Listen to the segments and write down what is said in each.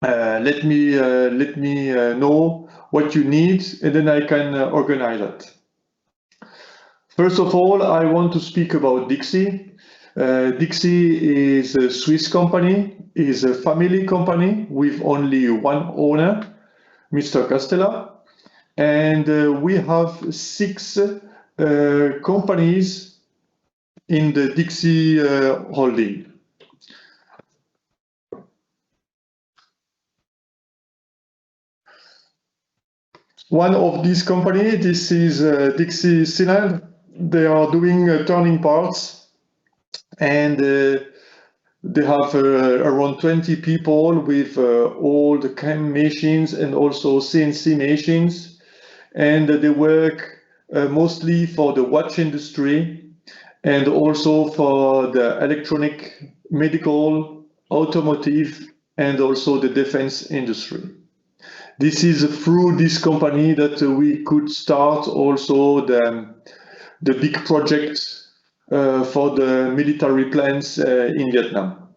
let me know what you need, and then I can organize it. First of all, I want to speak about Dixi. Dixi is a Swiss company, is a family company with only one owner, Mr. Castella, and we have 6 companies in the Dixi holding. One of these companies, this is Dixi Cylinder. They are doing turning parts, and they have around 20 people with all the CAM machines and also CNC machines, and they work mostly for the watch industry and also for the electronic, medical, automotive, and also the defense industry. This is through this company that we could start also the big project for the military plants in Vietnam.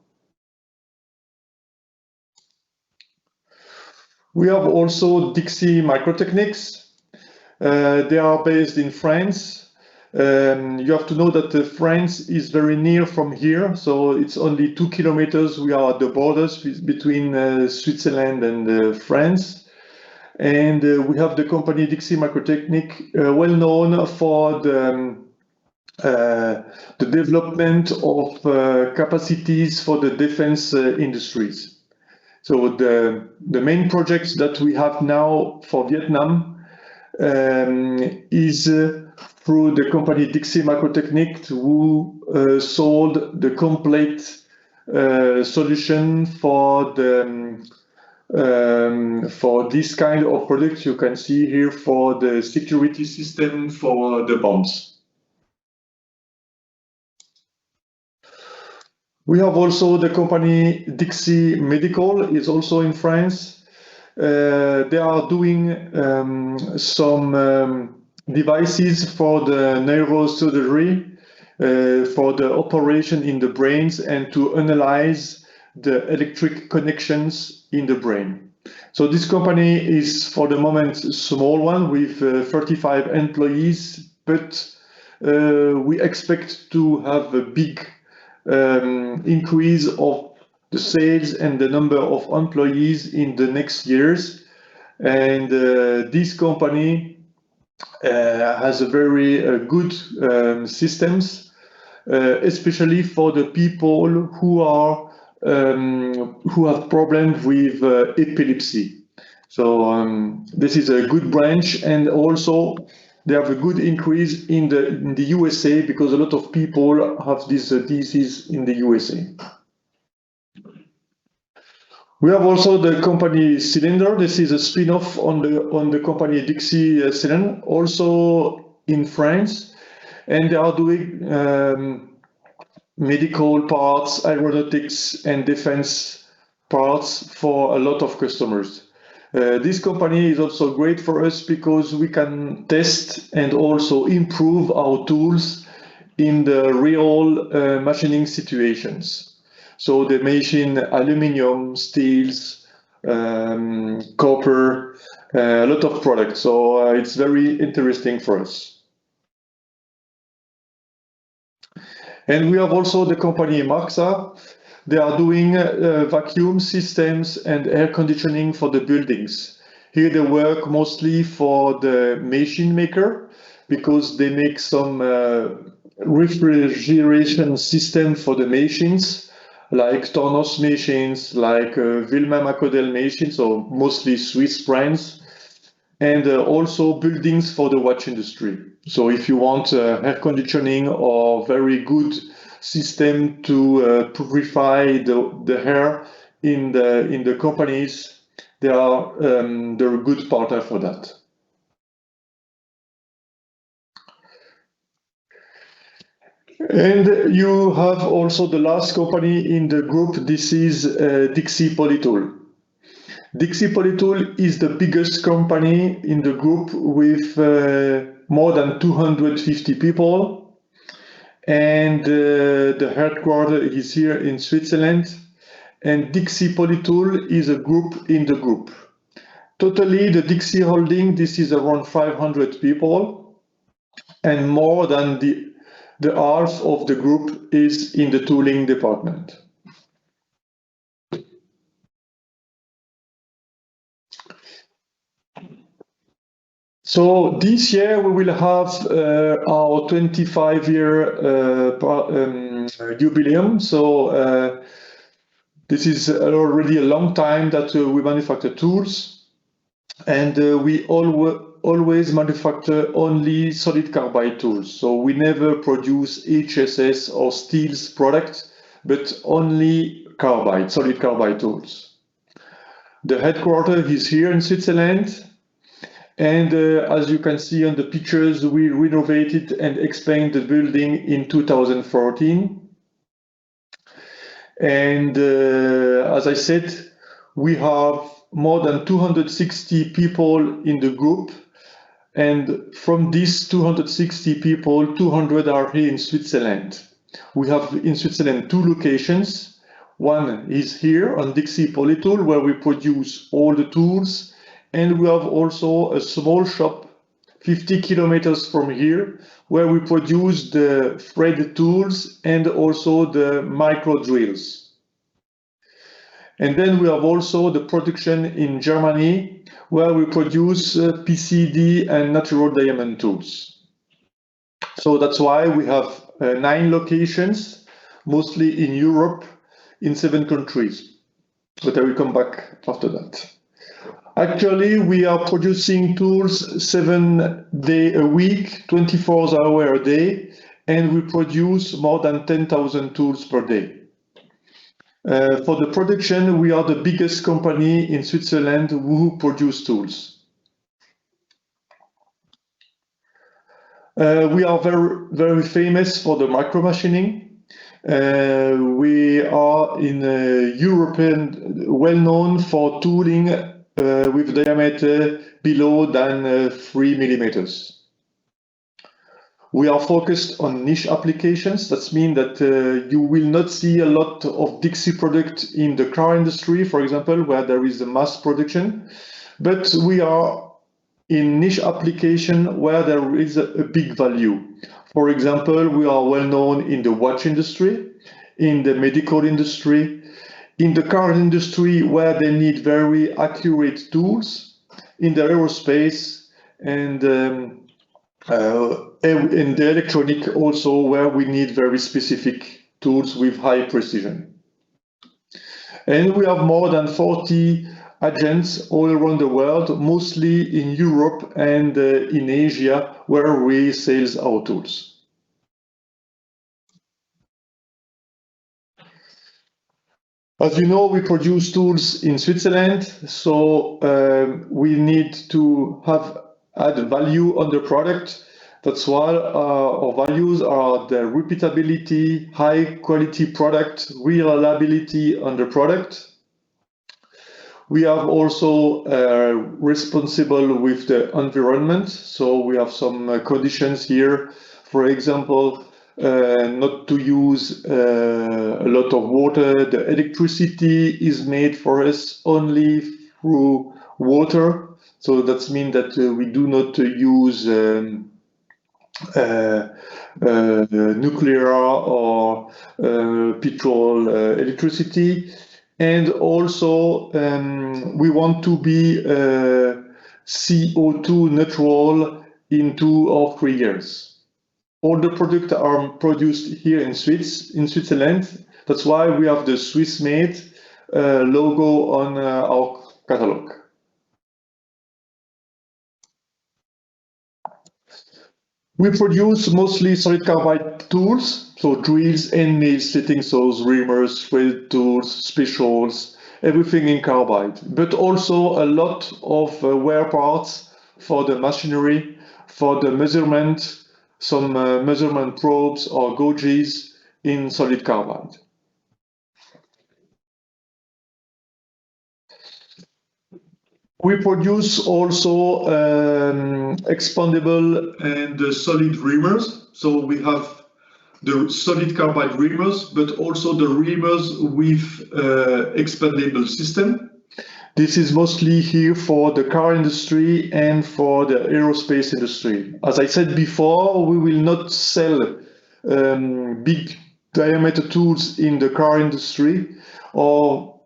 We have also Dixi Microtechnics. They are based in France. You have to know that France is very near from here, so it's only 2 kilometers. We are at the borders between Switzerland and France. And we have the company Dixi Microtechnic, well known for the development of capacities for the defense industries. So the main projects that we have now for Vietnam is through the company Dixi Microtechnic, who sold the complete solution for this kind of products you can see here for the security system for the bombs. We have also the company Dixi Medical, is also in France. They are doing some devices for the neurosurgery, for the operation in the brains and to analyze the electric connections in the brain. So this company is for the moment a small one with 35 employees, but we expect to have a big increase of the sales and the number of employees in the next years. And this company has a very good systems, especially for the people who have problems with epilepsy. So this is a good branch, and also they have a good increase in the USA because a lot of people have this disease in the USA. We have also the company Cylinder. This is a spin-off on the company Dixi Cylinder, also in France, and they are doing medical parts, aeronautics, and defense parts for a lot of customers. This company is also great for us because we can test and also improve our tools in the real machining situations. So they machine aluminum, steels, copper, a lot of products. So it's very interesting for us. And we have also the company Maxa. They are doing vacuum systems and air conditioning for the buildings. Here they work mostly for the machine maker because they make some refrigeration system for the machines, like Tornos machines, like Wilma Macodel machines, so mostly Swiss brands, and also buildings for the watch industry. So if you want air conditioning or very good system to purify the air in the companies, they're a good partner for that. And you have also the last company in the group. This is Dixi Polytool. Dixi Polytool is the biggest company in the group with more than 250 people. And the headquarters is here in Switzerland. and Dixi Polytool is a group in the group. Totally, the Dixi holding, this is around 500 people, and more than the half of the group is in the tooling department. So this year we will have our 25-year jubileum. So this is already a long time that we manufacture tools, and we always manufacture only solid carbide tools. So we never produce HSS or steels products, but only carbide, solid carbide tools. The headquarters is here in Switzerland. And as you can see on the pictures, we renovated and expanded the building in 2014. And as I said, we have more than 260 people in the group. And from these 260 people, 200 are here in Switzerland. We have in Switzerland 2 locations. One is here on Dixi Polytool, where we produce all the tools. And we have also a small shop 50 kilometers from here, where we produce the thread tools and also the micro drills. And then we have also the production in Germany, where we produce PCD and natural diamond tools. So that's why we have 9 locations, mostly in Europe, in 7 countries. But I will come back after that. Actually, we are producing tools 7 days a week, 24 hours a day, and we produce more than 10,000 tools per day. For the production, we are the biggest company in Switzerland who produce tools. We are very famous for the micro machining. We are in European well known for tooling with diameter below than 3 millimeters. We are focused on niche applications. That means that you will not see a lot of Dixi product in the car industry, for example, where there is a mass production. But we are in niche application where there is a big value. For example, we are well known in the watch industry, in the medical industry, in the car industry where they need very accurate tools, in the aerospace, and in the electronic also where we need very specific tools with high precision. And we have more than 40 agents all around the world, mostly in Europe and in Asia, where we sell our tools. As you know, we produce tools in Switzerland, so we need to add value on the product. That's why our values are the repeatability, high quality product, reliability on the product. We have also responsible with the environment, so we have some conditions here. For example, not to use a lot of water. The electricity is made for us only through water. So that means that we do not use nuclear or petrol electricity. And also we want to be CO2 neutral in 2 or 3 years. All the products are produced here in Switzerland. That's why we have the Swiss made logo on our catalog. We produce mostly solid carbide tools, so drills, end mills, slitting saws, reamers, thread tools, specials, everything in carbide, but also a lot of wear parts for the machinery, for the measurement, some measurement probes or gauges in solid carbide. We produce also expandable and solid reamers. So we have the solid carbide reamers, but also the reamers with expandable system. This is mostly here for the car industry and for the aerospace industry. As I said before, we will not sell big diameter tools in the car industry or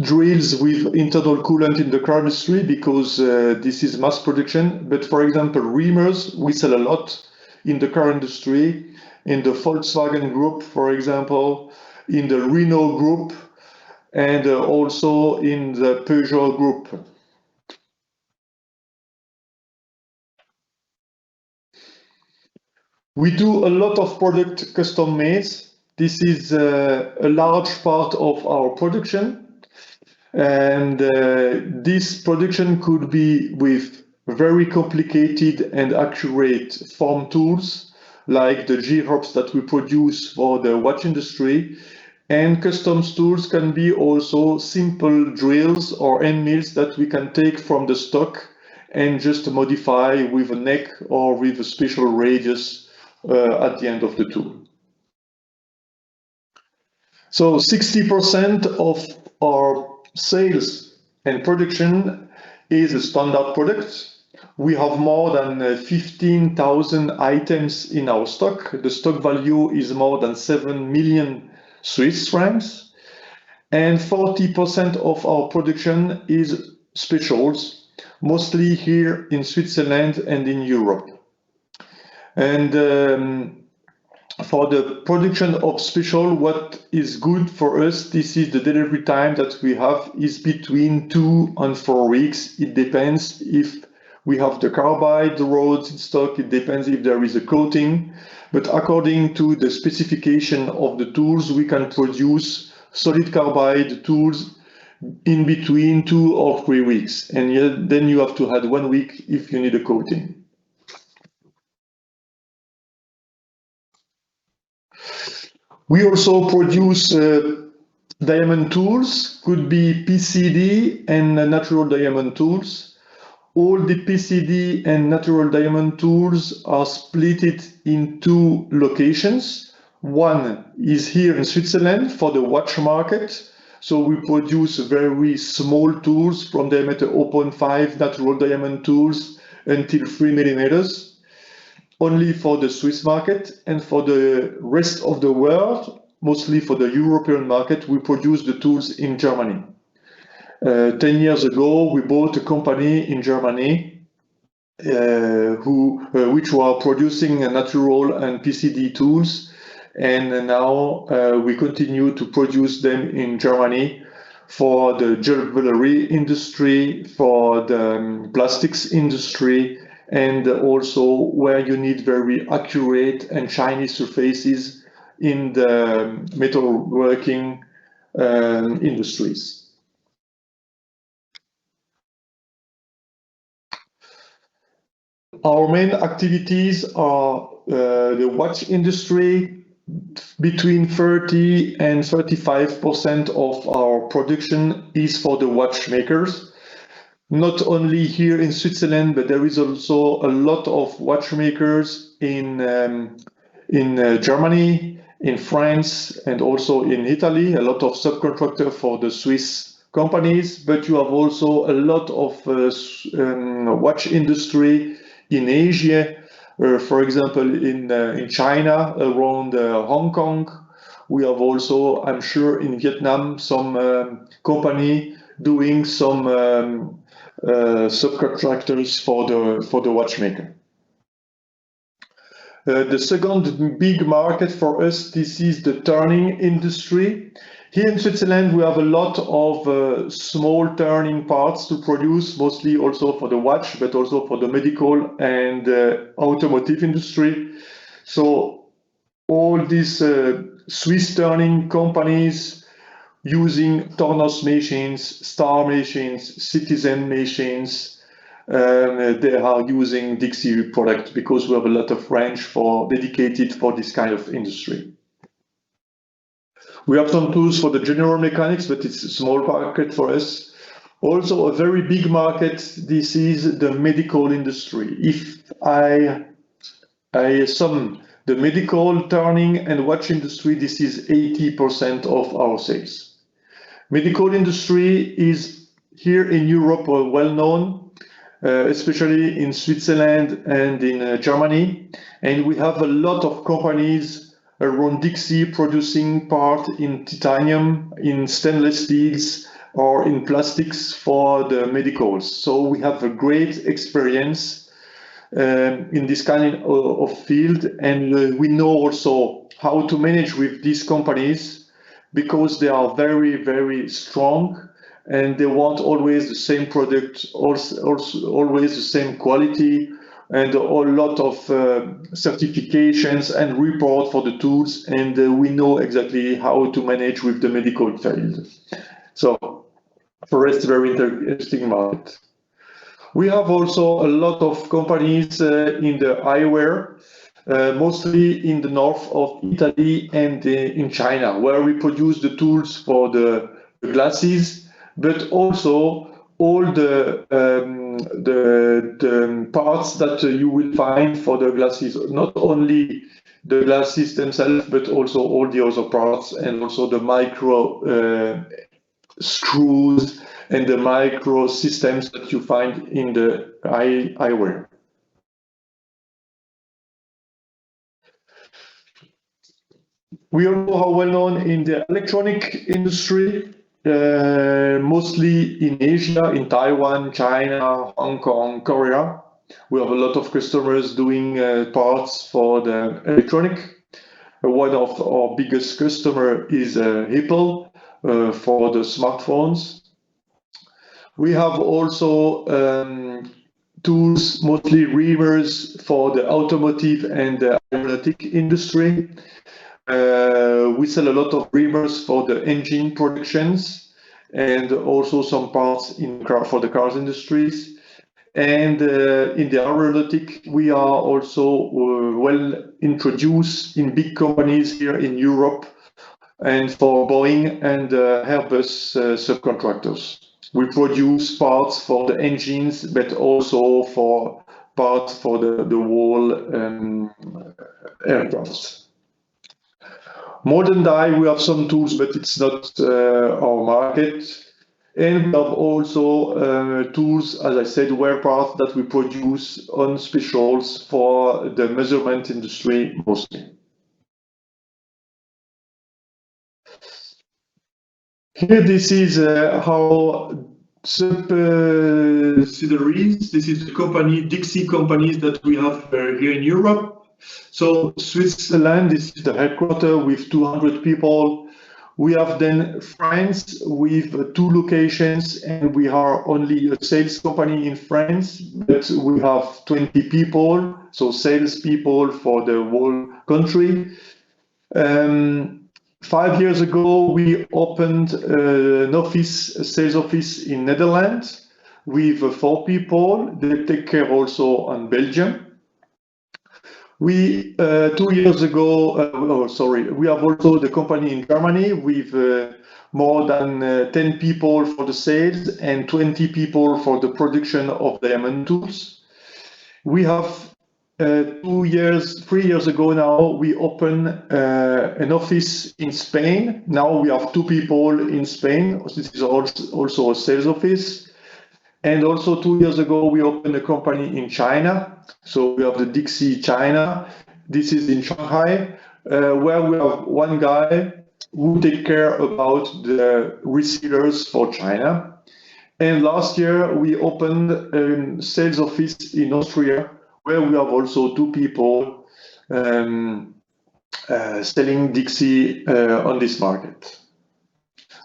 drills with internal coolant in the car industry because this is mass production. But for example, reamers, we sell a lot in the car industry, in the Volkswagen group, for example, in the Renault group, and also in the Peugeot group. We do a lot of product custom made. This is a large part of our production. And this production could be with very complicated and accurate form tools, like the G-hubs that we produce for the watch industry. And custom tools can be also simple drills or end mills that we can take from the stock and just modify with a neck or with a special radius at the end of the tool. So 60% of our sales and production is a standard product. We have more than 15,000 items in our stock. The stock value is more than 7 million Swiss francs. And 40% of our production is specials, mostly here in Switzerland and in Europe. And for the production of special, what is good for us, this is the delivery time that we have is between 2 and 4 weeks. It depends if we have the carbide, the rods in stock, it depends if there is a coating. But according to the specification of the tools, we can produce solid carbide tools in between 2 or 3 weeks. And then you have to add 1 week if you need a coating. We also produce diamond tools, could be PCD and natural diamond tools. All the PCD and natural diamond tools are split in 2 locations. One is here in Switzerland for the watch market. So we produce very small tools from diameter 0.5 natural diamond tools until 3 millimeters. Only for the Swiss market, and for the rest of the world, mostly for the European market, we produce the tools in Germany. 10 years ago, we bought a company in Germany which were producing natural and PCD tools, and now we continue to produce them in Germany for the jewelry industry, for the plastics industry, and also where you need very accurate and shiny surfaces in the metalworking industries. Our main activities are the watch industry. Between 30 and 35% of our production is for the watchmakers. Not only here in Switzerland, but there is also a lot of watchmakers in Germany, in France, and also in Italy. A lot of subcontractors for the Swiss companies, but you have also a lot of watch industry in Asia. For example, in China, around Hong Kong. We have also, I'm sure, in Vietnam, some company doing some subcontractors for the watchmaker. The second big market for us, this is the turning industry. Here in Switzerland, we have a lot of small turning parts to produce, mostly also for the watch, but also for the medical and automotive industry. So all these Swiss turning companies using Tornos machines, Star machines, Citizen machines, they are using Dixi product because we have a lot of range dedicated for this kind of industry. We have some tools for the general mechanics, but it's a small market for us. Also a very big market, this is the medical industry. If I sum The medical, turning, and watch industry, this is 80% of our sales. Medical industry is here in Europe well known, especially in Switzerland and in Germany. And we have a lot of companies around Dixi producing parts in titanium, in stainless steels, or in plastics for the medicals. So we have a great experience in this kind of field, and we know also how to manage with these companies because they are very, very strong and they want always the same product, also always the same quality, and a lot of certifications and report for the tools, and we know exactly how to manage with the medical field. So for us, very interesting market. We have also a lot of companies in the eyewear, mostly in the north of Italy and in China, where we produce the tools for the glasses, but also all the parts that you will find for the glasses, not only the glasses themselves, but also all the other parts, and also the micro screws and the micro systems that you find in the eyewear. We also are well known in the electronic industry, mostly in Asia, in Taiwan, China, Hong Kong, Korea. We have a lot of customers doing parts for the electronic. One of our biggest customer is Apple for the smartphones. We have also tools, mostly reamers for the automotive and the aeronautic industry. We sell a lot of reamers for the engine productions and also some parts for the cars industries. And in the aeronautic, we are also well introduced in big companies here in Europe and for Boeing and Airbus subcontractors. We produce parts for the engines, but also for parts for the whole aircraft. Modern die, we have some tools, but it's not our market. And we have also tools, as I said, wear parts that we produce on specials for the measurement industry mostly. Here, this is how subsidiaries. This is the company, Dixi companies that we have here in Europe. So Switzerland, this is the headquarters with 200 people. We have then France with 2 locations, and we are only a sales company in France, but we have 20 people, so sales people for the whole country. 5 years ago, we opened an office, a sales office in Netherlands with 4 people. They take care also on Belgium. We 2 years ago, we have also the company in Germany with more than 10 people for the sales and 20 people for the production of the diamond tools. We have 3 years ago now, we opened an office in Spain. Now we have 2 people in Spain. This is also a sales office. And also 2 years ago, we opened a company in China. So we have the Dixi China. This is in Shanghai, where we have one guy who takes care about the resellers for China. And last year, we opened a sales office in Austria, where we have also 2 people selling Dixi on this market.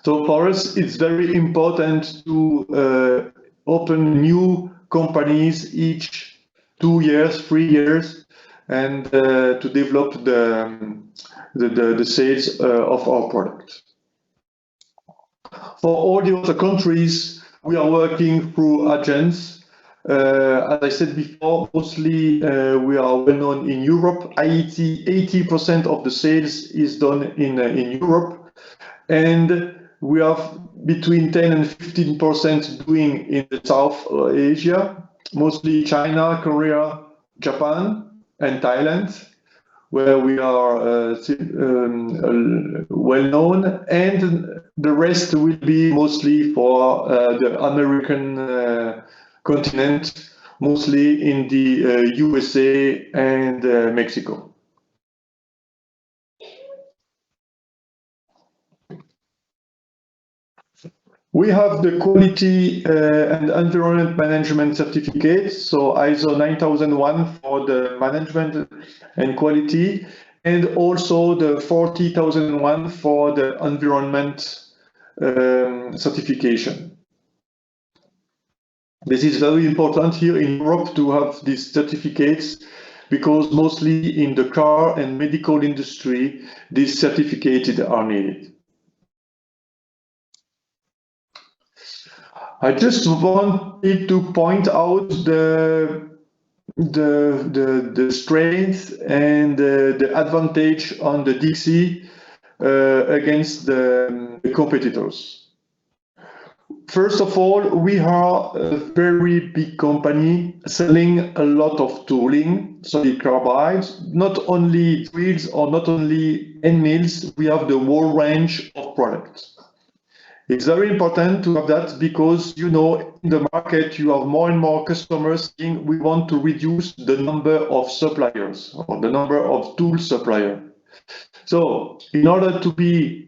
So for us, it's very important to open new companies each 2 years, 3 years, and to develop the sales of our product. For all the other countries, we are working through agents. As I said before, mostly we are well known in Europe. 80% of the sales is done in Europe, and we have between 10 and 15% doing in the South Asia, mostly China, Korea, Japan, and Thailand. where we are well known, and the rest will be mostly for the American continent, mostly in the USA and Mexico. We have the quality and environment management certificate, so ISO 9001 for the management and quality, and also the 40001 for the environment certification. This is very important here in Europe to have these certificates, because mostly in the car and medical industry, these certificates are needed. I just wanted to point out the strength and the advantage on the Dixi against the competitors. First of all, we are a very big company selling a lot of tooling, solid carbide, not only drills or not only end mills, we have the whole range of products. It's very important to have that, because, you know, in the market you have more and more customers saying we want to reduce the number of suppliers or the number of tool suppliers. So in order to be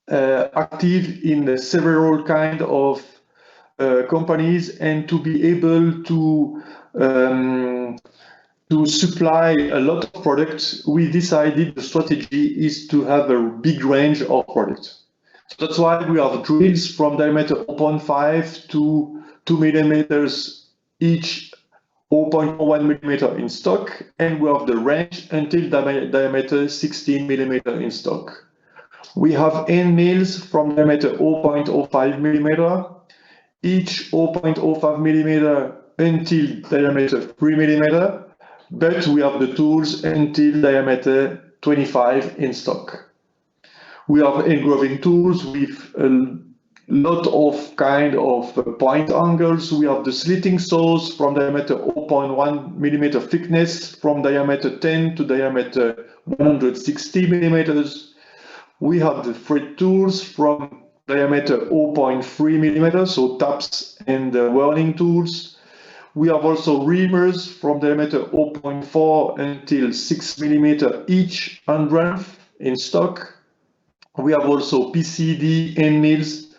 active in several kind of companies and to be able to supply a lot of products, we decided the strategy is to have a big range of products. So that's why we have drills from diameter 0.5 to 2 millimeters each, 0.1 millimeter in stock, and we have the range until diameter 16 millimeter in stock. We have end mills from diameter 0.05 millimeter, each 0.05 millimeter until diameter 3 millimeter, but we have the tools until diameter 25 in stock. We have engraving tools with a lot of kind of point angles. We have the slitting saws from diameter 0.1 millimeter thickness, from diameter 10 to diameter 160 millimeters. We have the fret tools from diameter 0.3 millimeters, so taps and whirling tools. We have also reamers from diameter 0.4 until 6 millimeter each, 100th in stock. We have also PCD end mills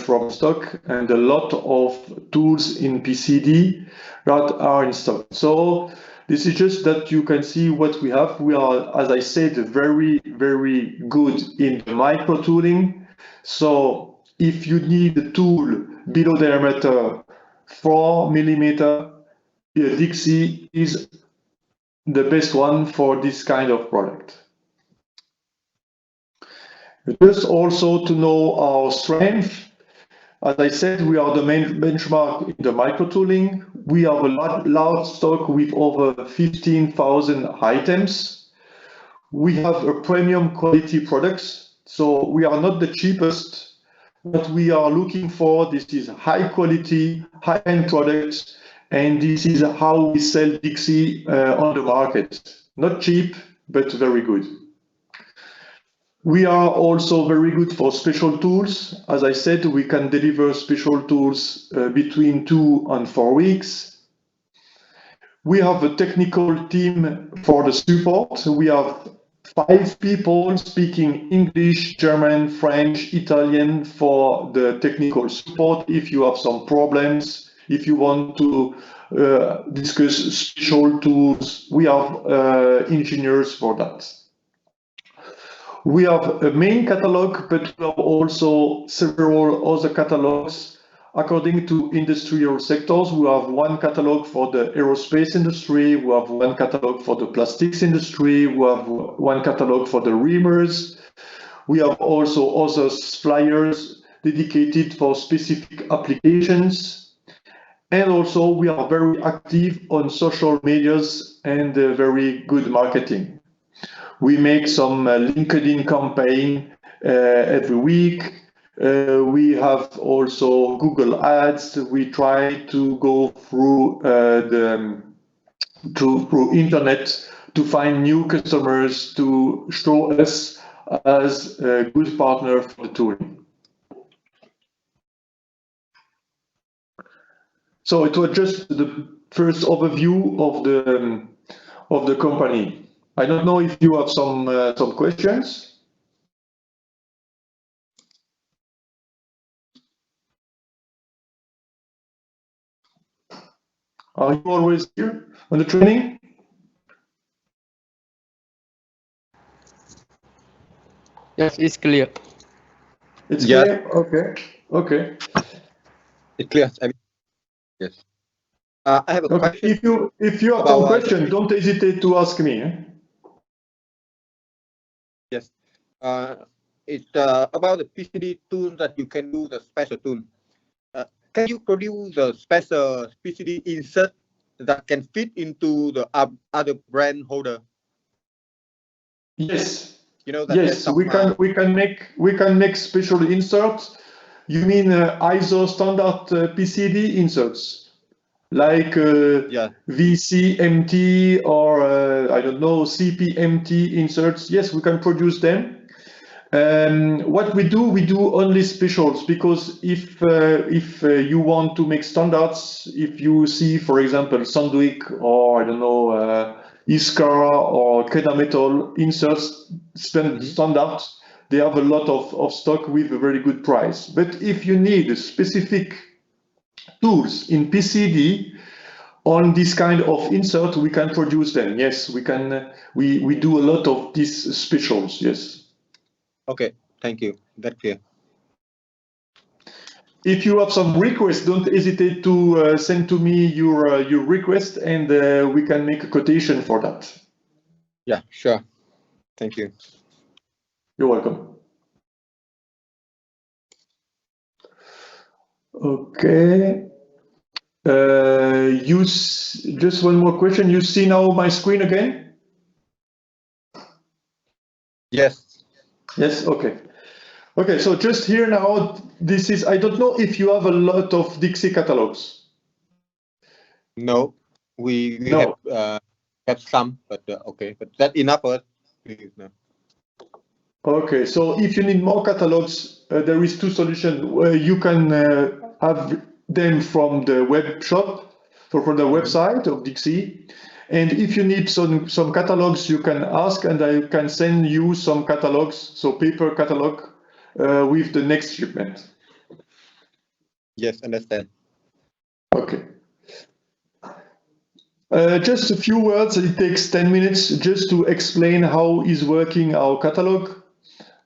from stock, and a lot of tools in PCD that are in stock. So this is just that you can see what we have. We are, as I said, very, very good in the micro tooling. So if you need a tool below diameter 4 millimeter, Dixi is the best one for this kind of product. Just also to know our strength. As I said, we are the main benchmark in the micro tooling. We have a large stock with over 15,000 items. We have a premium quality products, so we are not the cheapest. What we are looking for, this is high quality, high-end products, and this is how we sell Dixi on the market. Not cheap, but very good. We are also very good for special tools. As I said, we can deliver special tools between 2 and 4 weeks. We have a technical team for the support. We have 5 people speaking English, German, French, Italian for the technical support. If you have some problems, if you want to discuss special tools, we have engineers for that. We have a main catalog, but we have also several other catalogs. According to industrial sectors, we have one catalog for the aerospace industry, we have one catalog for the plastics industry, we have one catalog for the reamers. We have also other suppliers dedicated for specific applications. And also we are very active on social medias and very good marketing. We make some LinkedIn campaign every week. We have also Google Ads. We try to go through through internet to find new customers, to show us as a good partner for the tooling. So it was just the first overview of the company. I don't know if you have some questions. Are you always here on the training? Yes, it's clear. It's clear? Okay. Okay. It's clear. Yes. I have a question. If you have some question, don't hesitate to ask me. Yes. It's about the PCD tool that you can do the special tool. Can you produce the special PCD insert that can fit into the other brand holder? Yes. You know that. Yes, we can make special inserts. You mean ISO standard PCD inserts, like VCMT or I don't know, CPMT inserts. Yes, we can produce them. What we do only specials, because if you want to make standards, if you see, for example, Sandvik or I don't know, Iskara or Kedametal inserts standards, they have a lot of stock with a very good price. But if you need specific tools in PCD on this kind of insert, we can produce them. Yes, we can. We do a lot of these specials. Yes. Okay, thank you. That's clear. If you have some requests, don't hesitate to send to me your request, and we can make a quotation for that. Yeah, sure. Thank you. You're welcome. Okay. Just one more question. You see now my screen again? Yes. Yes. Okay. Okay. So just here now, this is. I don't know if you have a lot of Dixi catalogs. No, we have some, but okay, but that enough for us. No. Okay, so if you need more catalogs, there is two solutions. You can have them from the web shop, so from the website of Dixi. And if you need some catalogs, you can ask, and I can send you some catalogs, so paper catalog, with the next shipment. Yes, understand. Okay. Just a few words. It takes 10 minutes just to explain how is working our catalog.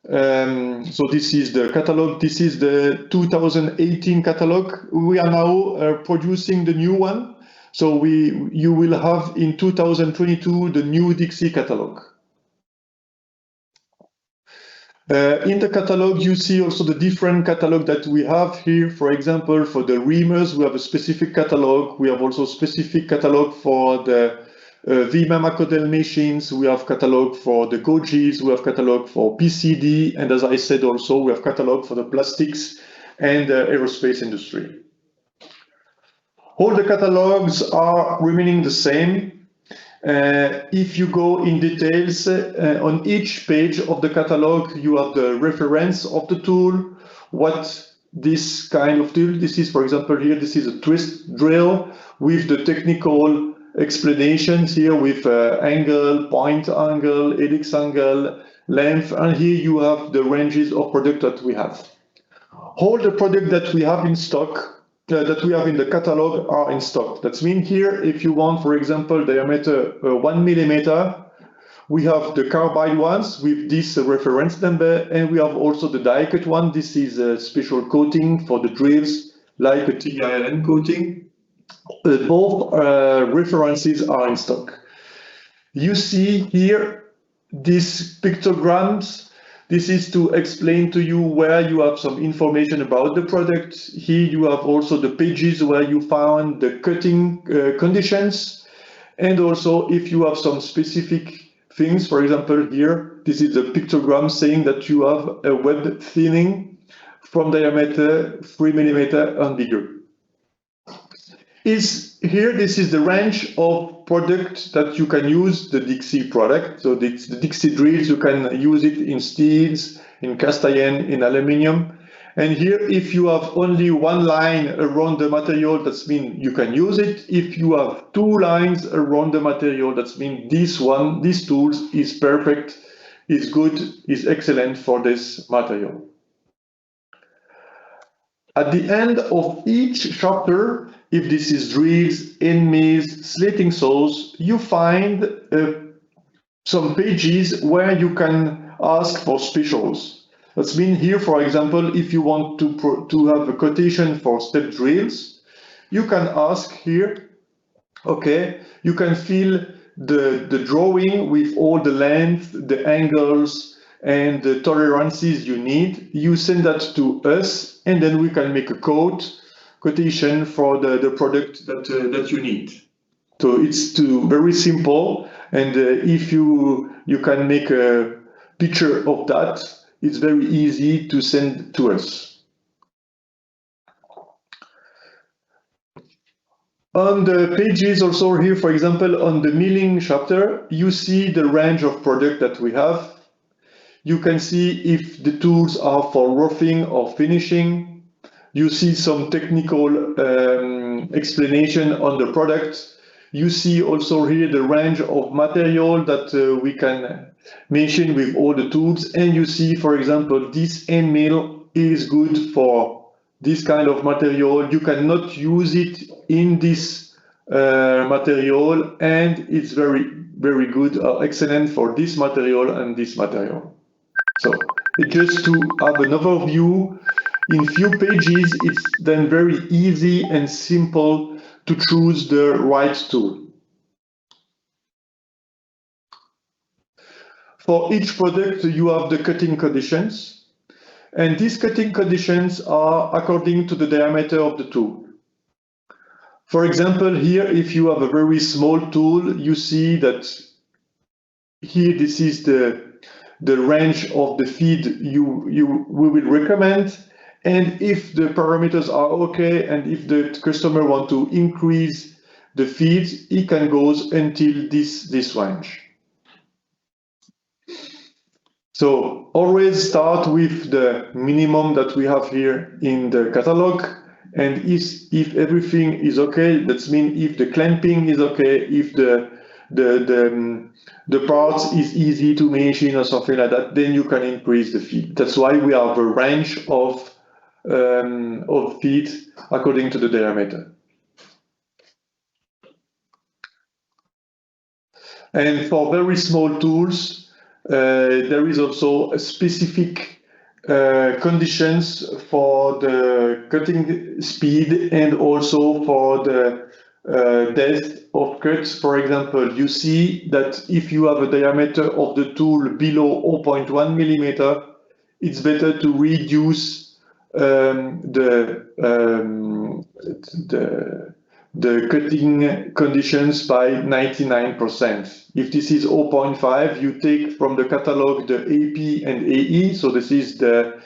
So this is the catalog. This is the 2018 catalog. We are now producing the new one. So you will have in 2022 the new Dixi catalog. In the catalog, you see also the different catalog that we have here. For example, for the reamers, we have a specific catalog. We have also specific catalog for the VMAMA Codel machines. We have catalog for the Gojis. We have catalog for PCD. And as I said, also, we have catalog for the plastics and aerospace industry. All the catalogs are remaining the same. If you go in details, on each page of the catalog, you have the reference of the tool, what this kind of tool, this is, for example, here, this is a twist drill with the technical explanations here with angle, point angle, helix angle, length, and here you have the ranges of product that we have. All the product that we have in stock, that we have in the catalog are in stock. That means here, if you want, for example, diameter 1 millimeter, we have the carbide ones with this reference number, and we have also the die cut one. This is a special coating for the drills, like a TILN coating. Both references are in stock. You see here these pictograms. This is to explain to you where you have some information about the product. Here you have also the pages where you found the cutting conditions. And also if you have some specific things, for example, here, this is a pictogram saying that you have a web thinning from diameter 3 millimeter and bigger. is here, this is the range of products that you can use the Dixi product. So the Dixi drills, you can use it in steels, in cast iron, in aluminium. And here, if you have only one line around the material, that means you can use it. If you have two lines around the material, that means this tool is perfect, is good, is excellent for this material. At the end of each chapter, if this is drills, enemies, slating saws, you find some pages where you can ask for specials. That's mean here, for example, if you want to have a quotation for step drills, you can ask here, okay, you can fill the drawing with all the length, the angles, and the tolerances you need. You send that to us, and then we can make a quotation for the product that you need. So it's very simple, and if you can make a picture of that, it's very easy to send to us. On the pages also here, for example, on the milling chapter, you see the range of product that we have. You can see if the tools are for roughing or finishing. You see some technical explanation on the product. You see also here the range of material that we can mention with all the tools. And you see, for example, this end mill is good for this kind of material. You cannot use it in this material, and it's very, very good or excellent for this material and this material. So just to have an overview in few pages, it's then very easy and simple to choose the right tool. For each product, you have the cutting conditions, and these cutting conditions are according to the diameter of the tool. For example, here, if you have a very small tool, you see that here this is the range of the feed we will recommend. And if the parameters are okay, and if the customer want to increase the feed, he can go until this range. So always start with the minimum that we have here in the catalog. And if everything is okay, that means if the clamping is okay, if the parts is easy to machine or something like that, then you can increase the feed. That's why we have a range of feed according to the diameter. And for very small tools, there is also a specific conditions for the cutting speed and also for the depth of cuts. For example, you see that if you have a diameter of the tool below 0.1 millimeter, it's better to reduce the cutting conditions by 99%. If this is 0.5, you take from the catalog the AP and AE, so this is the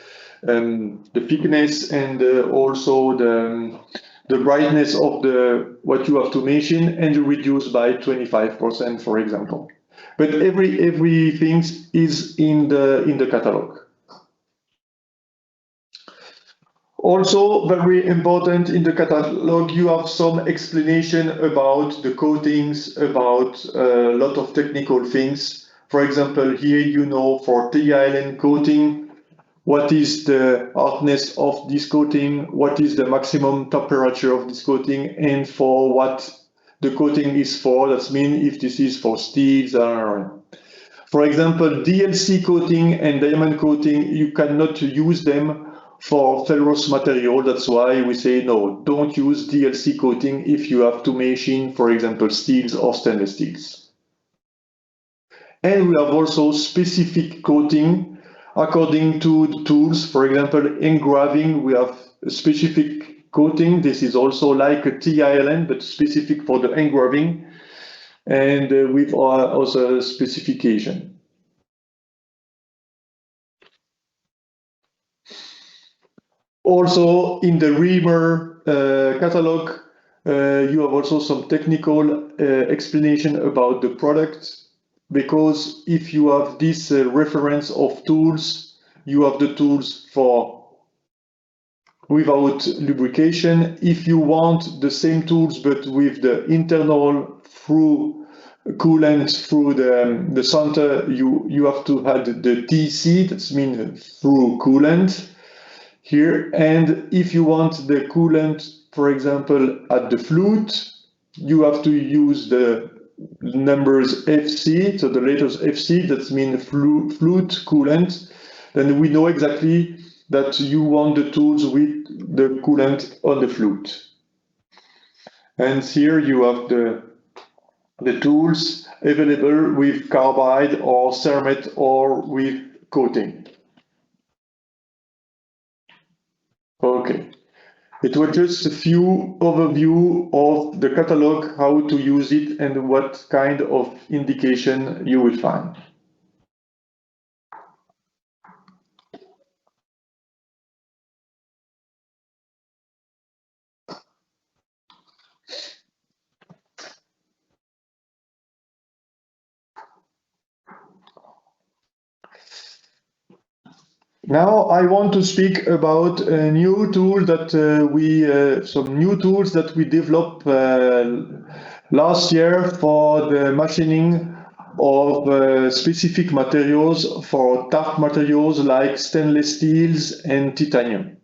thickness and also the brightness of what you have to machine, and you reduce by 25%, for example. But everything is in the catalog. Also, very important, in the catalog, you have some explanation about the coatings, about a lot of technical things. For example, here you know for TILN coating, what is the hardness of this coating, what is the maximum temperature of this coating, and for what the coating is for. That means if this is for steels or, for example, DLC coating and diamond coating, you cannot use them for ferrous material. That's why we say no, don't use DLC coating if you have to machine, for example, steels or stainless steels. And we have also specific coating according to the tools. For example, engraving, we have a specific coating. This is also like a TILN, but specific for the engraving, and with also specification. Also, in the reamer catalog, You have also some technical explanation about the product, because if you have this reference of tools, you have the tools for without lubrication. If you want the same tools but with the internal through coolant through the center, you have to add the TC, that means through coolant here. And if you want the coolant, for example, at the flute, you have to use the numbers FC, so the letters FC, that means flute coolant. Then we know exactly that you want the tools with the coolant on the flute. And here you have the tools available with carbide or cermet or with coating. Okay. It was just a few overview of the catalog, how to use it and what kind of indication you will find. Now I want to speak about a new tool that some new tools that we developed last year for the machining of specific materials for tough materials like stainless steels and titanium.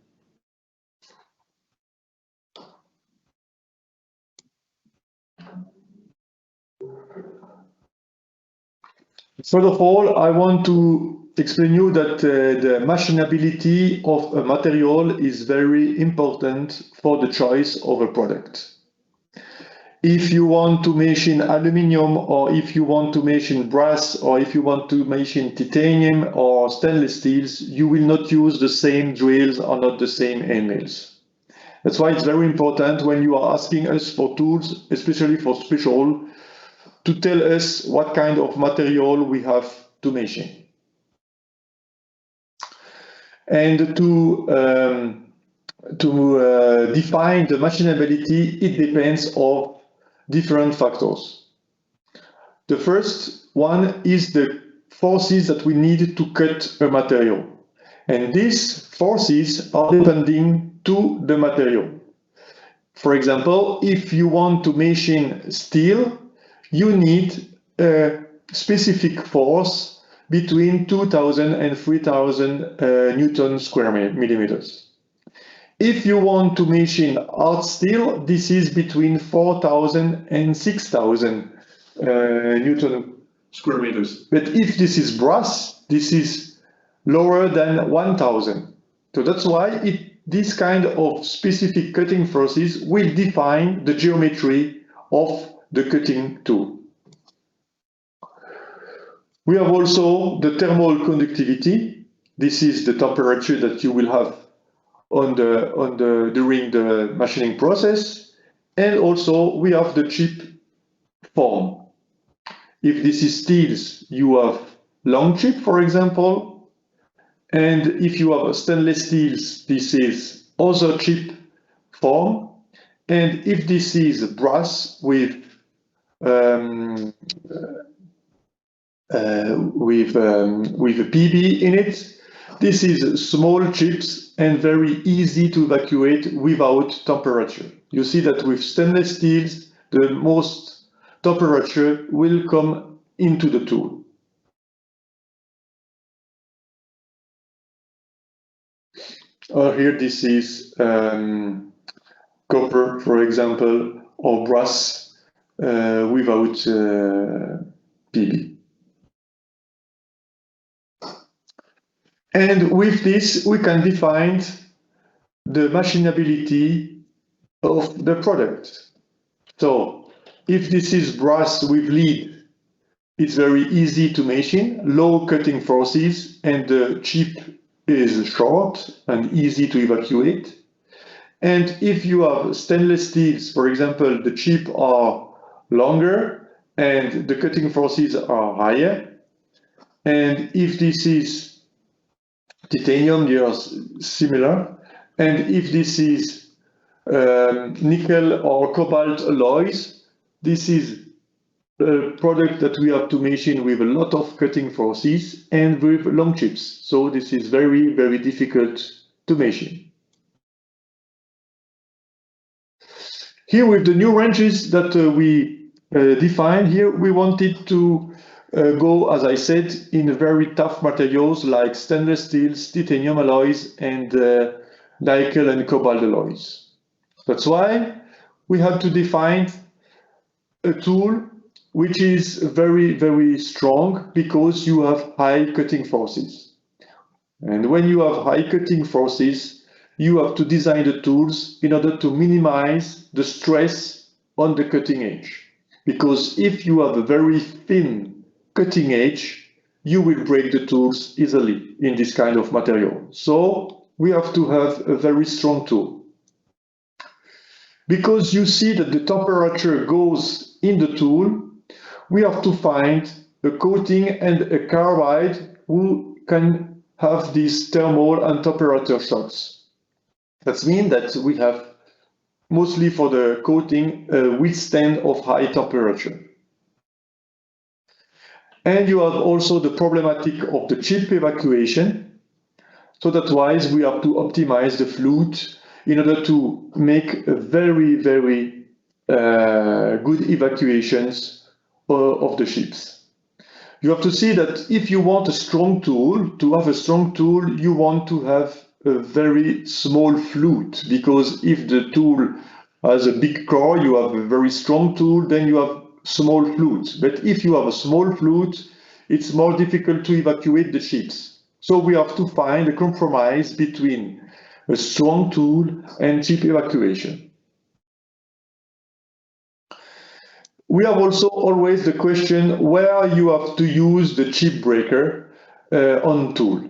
First of all, I want to explain you that the machinability of a material is very important for the choice of a product. If you want to machine aluminum, or if you want to machine brass, or if you want to machine titanium or stainless steels, you will not use the same drills or not the same end mills. That's why it's very important when you are asking us for tools, especially for special, to tell us what kind of material we have to machine. And to define the machinability, it depends on different factors. The first one is the forces that we need to cut a material. And these forces are depending to the material. For example, if you want to machine steel, you need a specific force between 2,000 and 3,000 Newton square millimeters. If you want to machine hard steel, this is between 4,000 and 6,000 Newton square meters. But if this is brass, this is lower than 1,000. So that's why this kind of specific cutting forces will define the geometry of the cutting tool. We have also the thermal conductivity. This is the temperature that you will have during the machining process. And also we have the chip form. If this is steels, you have long chip, for example. And if you have stainless steels, this is other chip form. And if this is brass with a PB in it, this is small chips and very easy to evacuate without temperature. You see that with stainless steels, the most temperature will come into the tool. Here this is copper, for example, or brass without PB. And with this, we can define the machinability of the product. So if this is brass with lead, it's very easy to machine, low cutting forces, and the chip is short and easy to evacuate. And if you have stainless steels, for example, the chip are longer and the cutting forces are higher. And if this is titanium, they are similar. And if this is nickel or cobalt alloys. This is a product that we have to machine with a lot of cutting forces and with long chips. So this is very, very difficult to machine. Here with the new ranges that we define here, we wanted to go, as I said, in very tough materials like stainless steels, titanium alloys, and nickel and cobalt alloys. That's why we had to define a tool which is very, very strong because you have high cutting forces. And when you have high cutting forces, you have to design the tools in order to minimize the stress on the cutting edge. Because if you have a very thin cutting edge, you will break the tools easily in this kind of material. So we have to have a very strong tool. Because you see that the temperature goes in the tool, we have to find a coating and a carbide who can have these thermal and temperature shocks. That means that we have, mostly for the coating, a withstand of high temperature. And you have also the problematic of the chip evacuation. So that's why we have to optimize the flute in order to make a very, very good evacuations of the chips. You have to see that if you want a strong tool, to have a strong tool, you want to have a very small flute, because if the tool has a big core, you have a very strong tool, then you have small flute. But if you have a small flute, it's more difficult to evacuate the chips. So we have to find a compromise between a strong tool and chip evacuation. We have also always the question where you have to use the chip breaker on tool.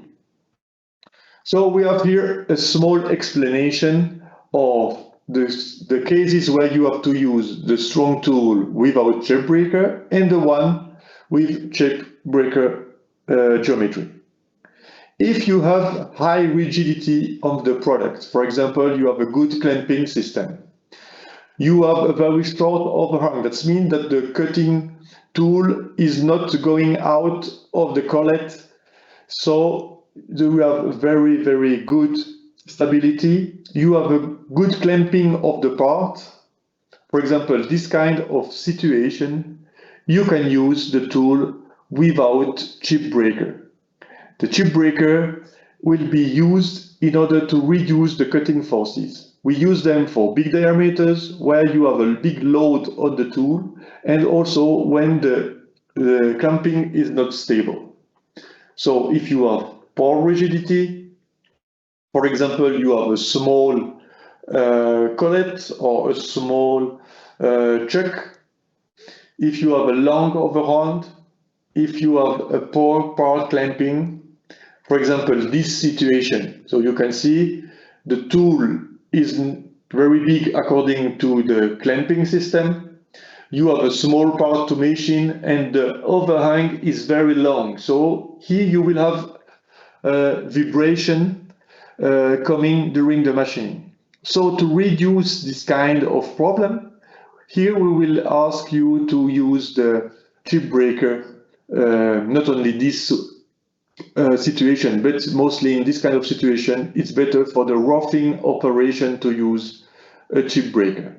So we have here a small explanation of the cases where you have to use the strong tool without chip breaker and the one with chip breaker geometry. If you have high rigidity of the product, for example, you have a good clamping system, you have a very short overhang. That means that the cutting tool is not going out of the collet. So you have very, very good stability. You have a good clamping of the part. For example, this kind of situation, you can use the tool without chip breaker. The chip breaker will be used in order to reduce the cutting forces. We use them for big diameters where you have a big load on the tool, and also when the clamping is not stable. So if you have poor rigidity, for example, you have a small collet or a small chuck, if you have a long overhand, if you have a poor part clamping, for example, this situation, so you can see the tool is very big according to the clamping system. You have a small part to machine and the overhang is very long. So here you will have vibration coming during the machining. So to reduce this kind of problem, here we will ask you to use the chip breaker, not only this situation, but mostly in this kind of situation, it's better for the roughing operation to use a chip breaker.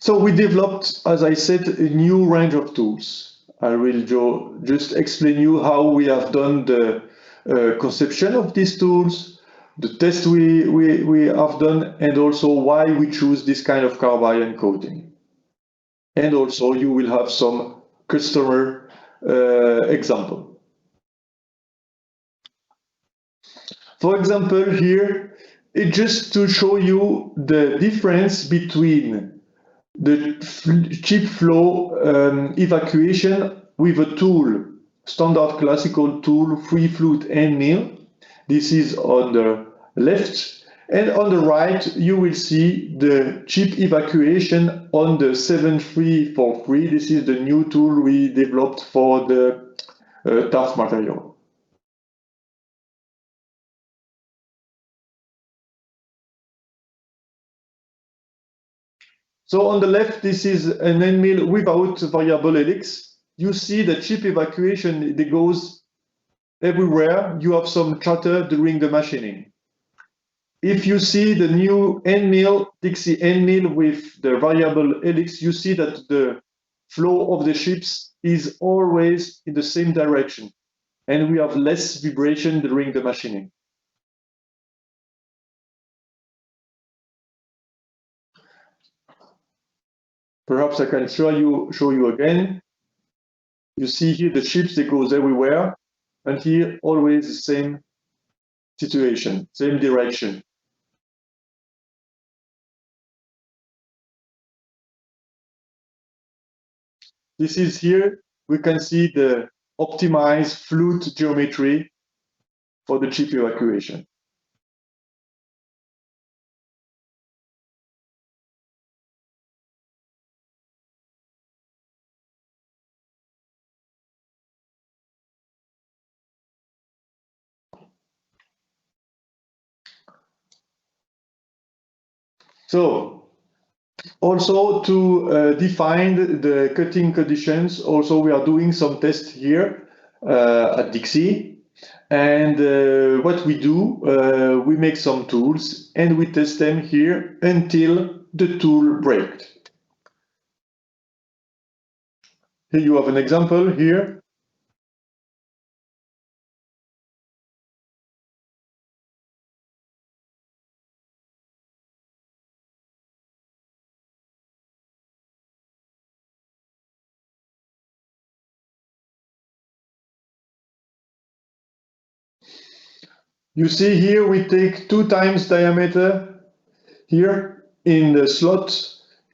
So we developed, as I said, a new range of tools. I will just explain you how we have done the conception of these tools, the test we have done, and also why we choose this kind of carbide and coating. And also you will have some customer example. For example, here, it's just to show you the difference between the chip flow evacuation with a tool, standard classical tool, free flute and mill. This is on the left. And on the right, you will see the chip evacuation on the 7343. This is the new tool we developed for the tough material. So on the left, this is an end mill without variable helix. You see the chip evacuation, it goes everywhere. You have some chatter during the machining. If you see the new end mill, Dixi end mill with the variable helix, you see that the flow of the chips is always in the same direction, and we have less vibration during the machining. Perhaps I can show you again. You see here the chips, they goes everywhere, and here always the same situation, same direction. This is here, we can see the optimized flute geometry for the chip evacuation. So also to define the cutting conditions, also we are doing some tests here at Dixi. And what we do, we make some tools and we test them here until the tool breaks. Here you have an example here. You see here we take 2 times diameter here in the slot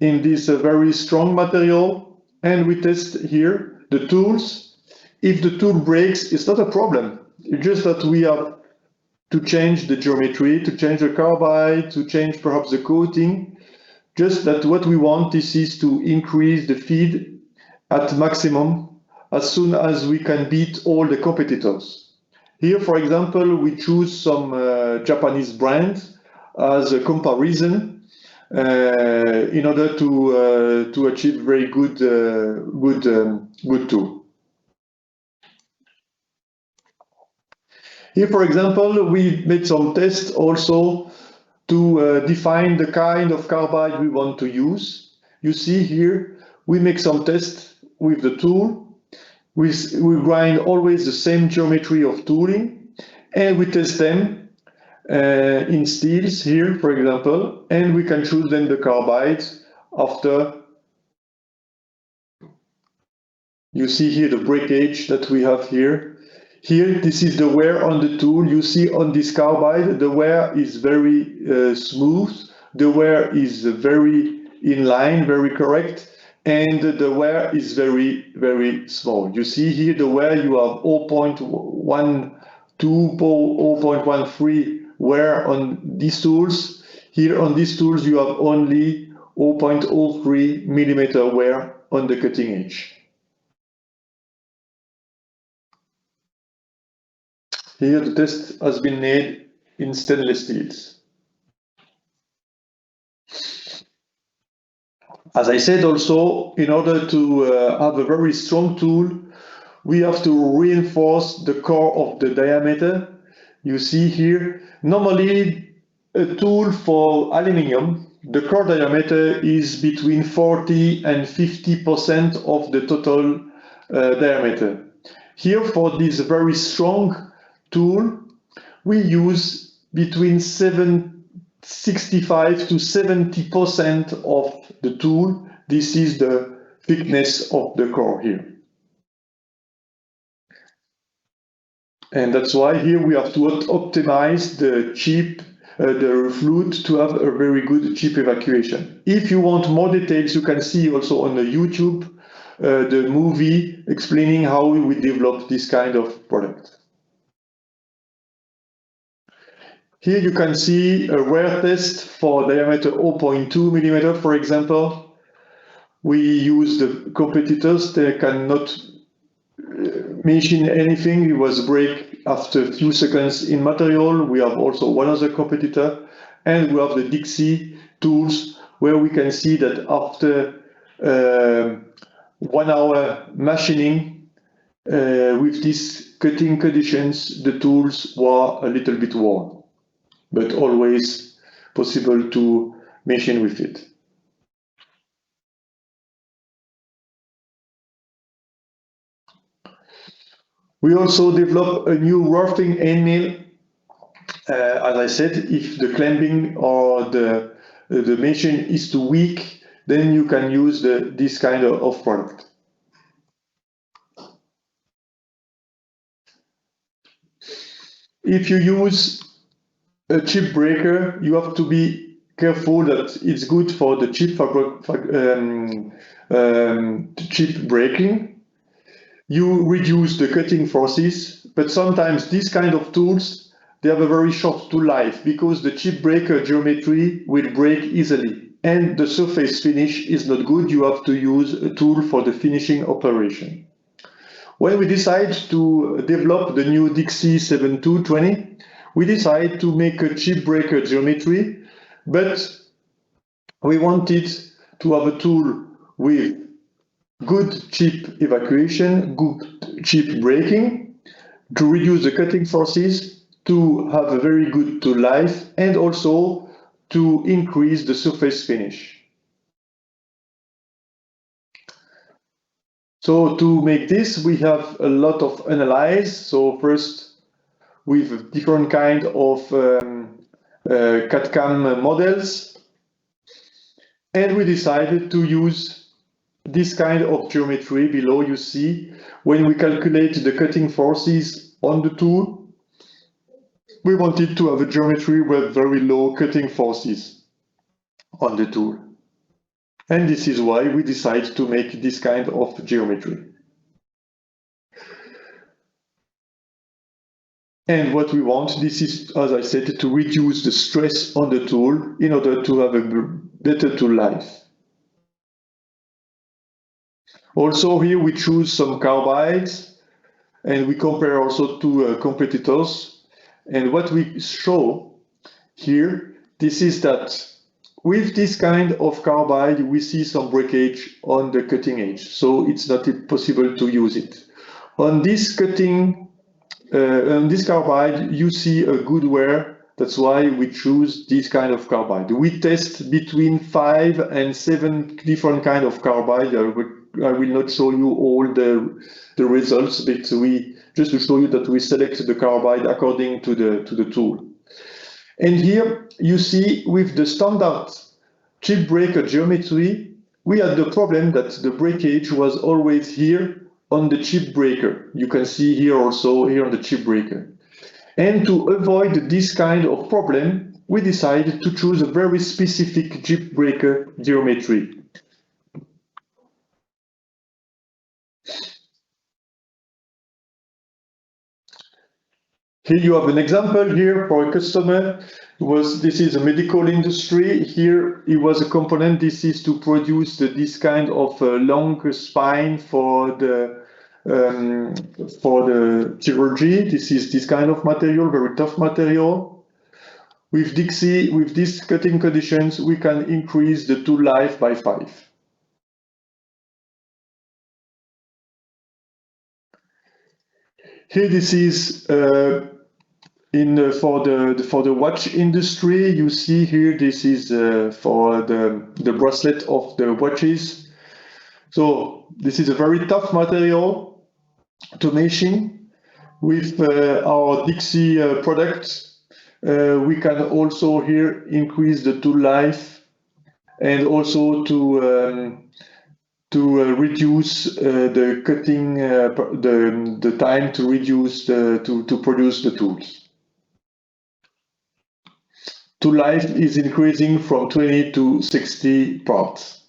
in this very strong material, and we test here the tools. If the tool breaks, it's not a problem. It's just that we have to change the geometry, to change the carbide, to change perhaps the coating. Just that what we want is to increase the feed at maximum as soon as we can beat all the competitors. Here, for example, we choose some Japanese brands as a comparison in order to achieve very good tool. Here, for example, we made some tests also to define the kind of carbide we want to use. You see here, we make some tests with the tool. We grind always the same geometry of tooling, and we test them in steels here, for example, and we can choose then the carbides after. You see here the breakage that we have here. Here, this is the wear on the tool. You see on this carbide, the wear is very smooth. The wear is very in line, very correct. And the wear is very, very small. You see here the wear, you have 0.12, 0.13 wear on these tools. Here on these tools, you have only 0.03 millimeter wear on the cutting edge. Here the test has been made in stainless steels. As I said also, in order to have a very strong tool, we have to reinforce the core of the diameter. You see here, normally a tool for aluminium, the core diameter is between 40 and 50% of the total diameter. Here for this very strong tool, we use between 65 to 70% of the tool. This is the thickness of the core here. And that's why here we have to optimize the chip, the flute to have a very good chip evacuation. If you want more details, you can see also on the YouTube the movie explaining how we develop this kind of product. Here you can see a wear test for diameter 0.2 millimeter, for example. We use the competitors, they cannot machine anything. It was break after a few seconds in material. We have also one other competitor, and we have the Dixi tools where we can see that after 1 hour machining, with these cutting conditions, the tools were a little bit worn, but always possible to machine with it. We also developed a new roughing end mill. As I said, if the clamping or the machine is too weak, then you can use this kind of product. If you use a chip breaker, you have to be careful that it's good for the chip breaking. You reduce the cutting forces, but sometimes these kind of tools, they have a very short tool life because the chip breaker geometry will break easily and the surface finish is not good. You have to use a tool for the finishing operation. When we decide to develop the new Dixi 7220, we decide to make a chip breaker geometry, but we wanted to have a tool with good chip evacuation, good chip breaking, to reduce the cutting forces, to have a very good tool life, and also to increase the surface finish. So to make this, we have a lot of analyze. So first, with different kind of CAD/CAM models, and we decided to use this kind of geometry below. You see, when we calculate the cutting forces on the tool, we wanted to have a geometry with very low cutting forces on the tool. And this is why we decided to make this kind of geometry. And what we want, this is, as I said, to reduce the stress on the tool in order to have a better tool life. Also here we choose some carbides and we compare also to competitors. And what we show here, this is that with this kind of carbide, we see some breakage on the cutting edge. So it's not possible to use it. On this carbide, you see a good wear. That's why we choose this kind of carbide. We test between 5 and 7 different kind of carbide. I will not show you all the results, but just to show you that we select the carbide according to the tool. And here you see with the standard chip breaker geometry, we had the problem that the breakage was always here on the chip breaker. You can see here also here on the chip breaker. And to avoid this kind of problem, we decided to choose a very specific chip breaker geometry. Here you have an example here for a customer. This is a medical industry. Here it was a component. This is to produce this kind of long spine for the chirurgy. This is this kind of material, very tough material. With Dixi, with these cutting conditions, we can increase the tool life by 5. Here this is for the watch industry. You see here this is for the bracelet of the watches. So this is a very tough material to machine. With our Dixi product, we can also here increase the tool life and also to reduce the cutting the time to reduce to produce the tools. Tool life is increasing from 20 to 60 parts.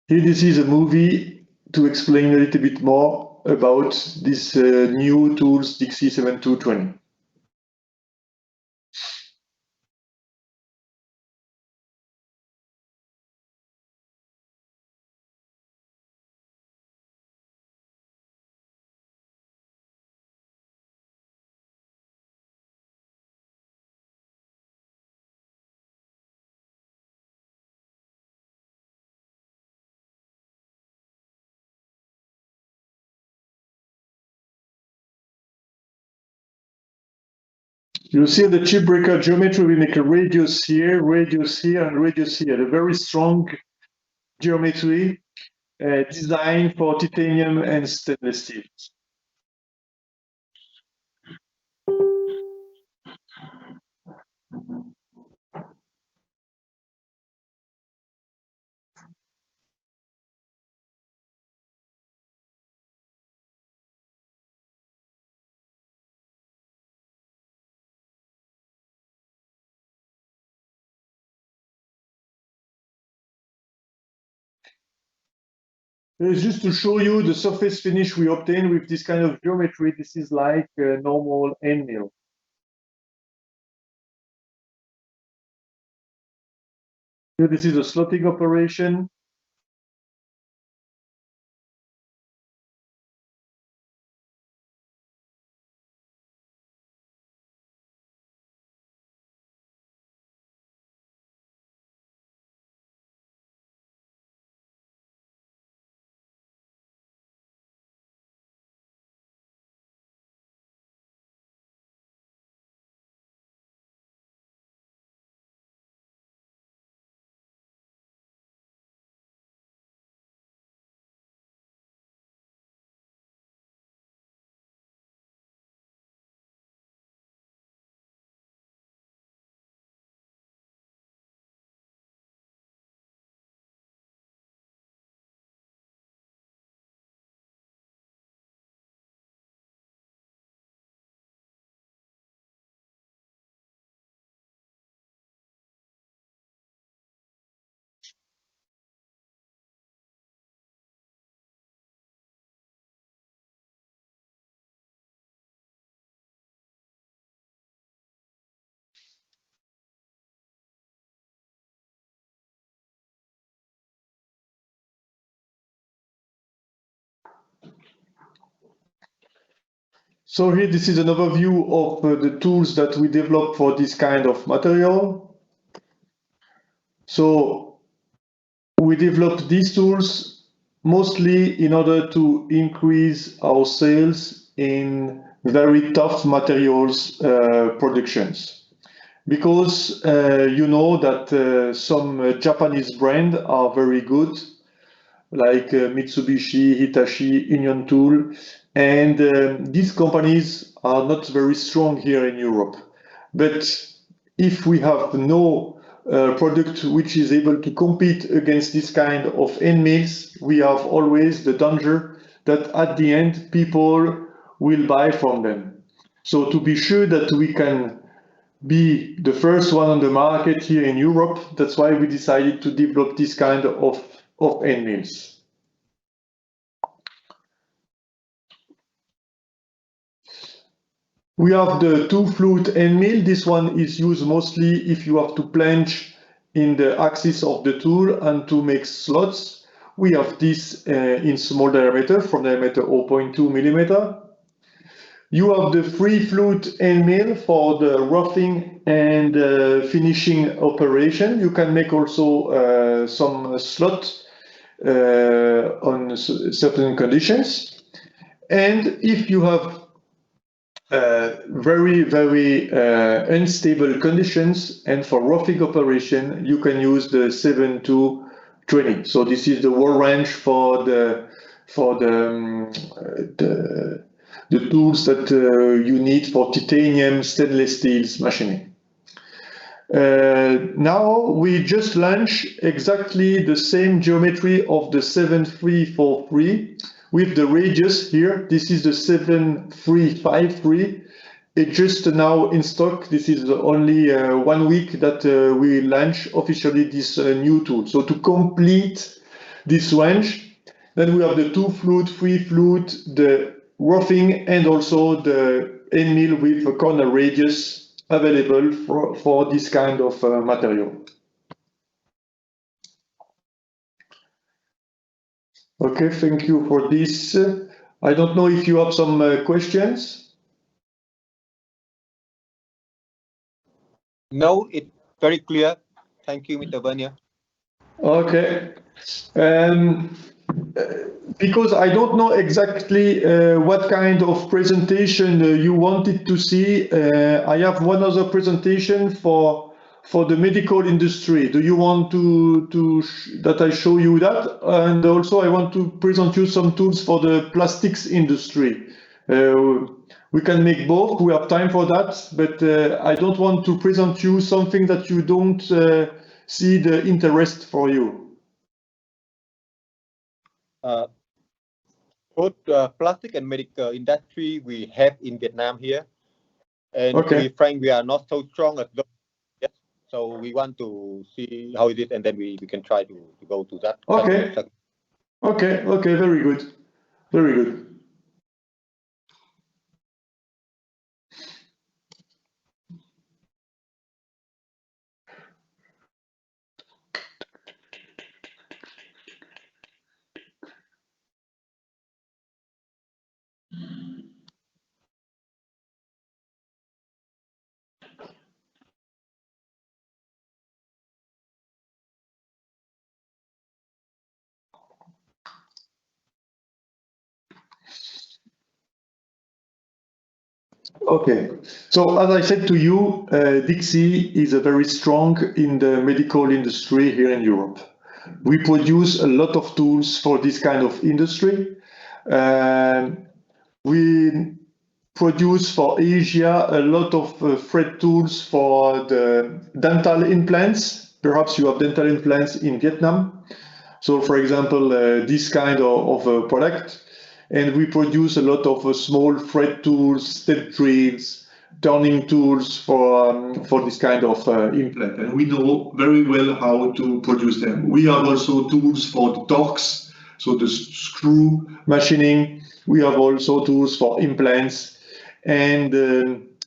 Here this is a movie to explain a little bit more about this new tools Dixi 7220. You see the chip breaker geometry, we make a radius here, and radius here. A very strong geometry designed for titanium and stainless steel. It's just to show you the surface finish we obtain with this kind of geometry. This is like a normal end mill. Here, this is a slotting operation. So here, this is an overview of the tools that we develop for this kind of material. So we developed these tools mostly in order to increase our sales in very tough materials productions. Because you know that some Japanese brands are very good, like Mitsubishi, Hitachi, Union Tool, and these companies are not very strong here in Europe. But if we have no product which is able to compete against this kind of end mills, we have always the danger that at the end people will buy from them. So to be sure that we can be the first one on the market here in Europe, that's why we decided to develop this kind of end mills. We have the two-flute end mill. This one is used mostly if you have to plunge in the axis of the tool and to make slots. We have this in small diameter, from diameter 0.2 millimeter. You have the free-flute end mill for the roughing and finishing operation. You can make also some slot on certain conditions. And if you have very unstable conditions, and for roughing operation, you can use the 7-20. So this is the wall range for the tools that you need for titanium, stainless steels machining. Now we just launched exactly the same geometry of the 7343 with the radius here. This is the 7353. It's just now in stock. This is only 1 week that we launch officially this new tool. So to complete this range, then we have the two-flute, three-flute, the roughing, and also the end mill with a corner radius available for this kind of material. Okay, thank you for this. I don't know if you have some questions. No, it's very clear. Thank you, Mr. Bernier. Okay. because I don't know exactly what kind of presentation you wanted to see. I have one other presentation for the medical industry. Do you want that I show you that? And also I want to present you some tools for the plastics industry. We can make both. We have time for that, but I don't want to present you something that you don't see the interest for you. Both plastic and medical industry we have in Vietnam here, and Okay. to be frank, we are not so strong as those. Yes. So we want to see how it is, and then we can try to go to that. Okay. Okay. Very good. Very good. Okay, so as I said to you, Dixi is very strong in the medical industry here in Europe. We produce a lot of tools for this kind of industry. We produce for Asia a lot of thread tools for the dental implants. Perhaps you have dental implants in Vietnam. So, for example, this kind of product. And we produce a lot of small thread tools, step drills, turning tools for this kind of implant. And we know very well how to produce them. We have also tools for the torques, so the screw machining. We have also tools for implants. And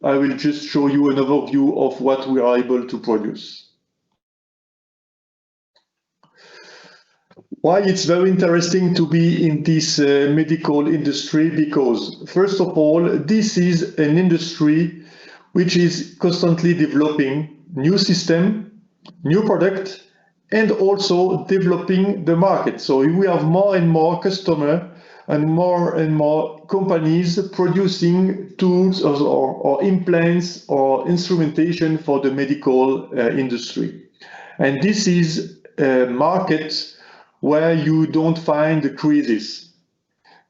I will just show you an overview of what we are able to produce. Why it's very interesting to be in this medical industry, because first of all, this is an industry which is constantly developing new system, new product, and also developing the market. So we have more and more customer and more companies producing tools or implants or instrumentation for the medical industry. And this is a market where you don't find the crisis,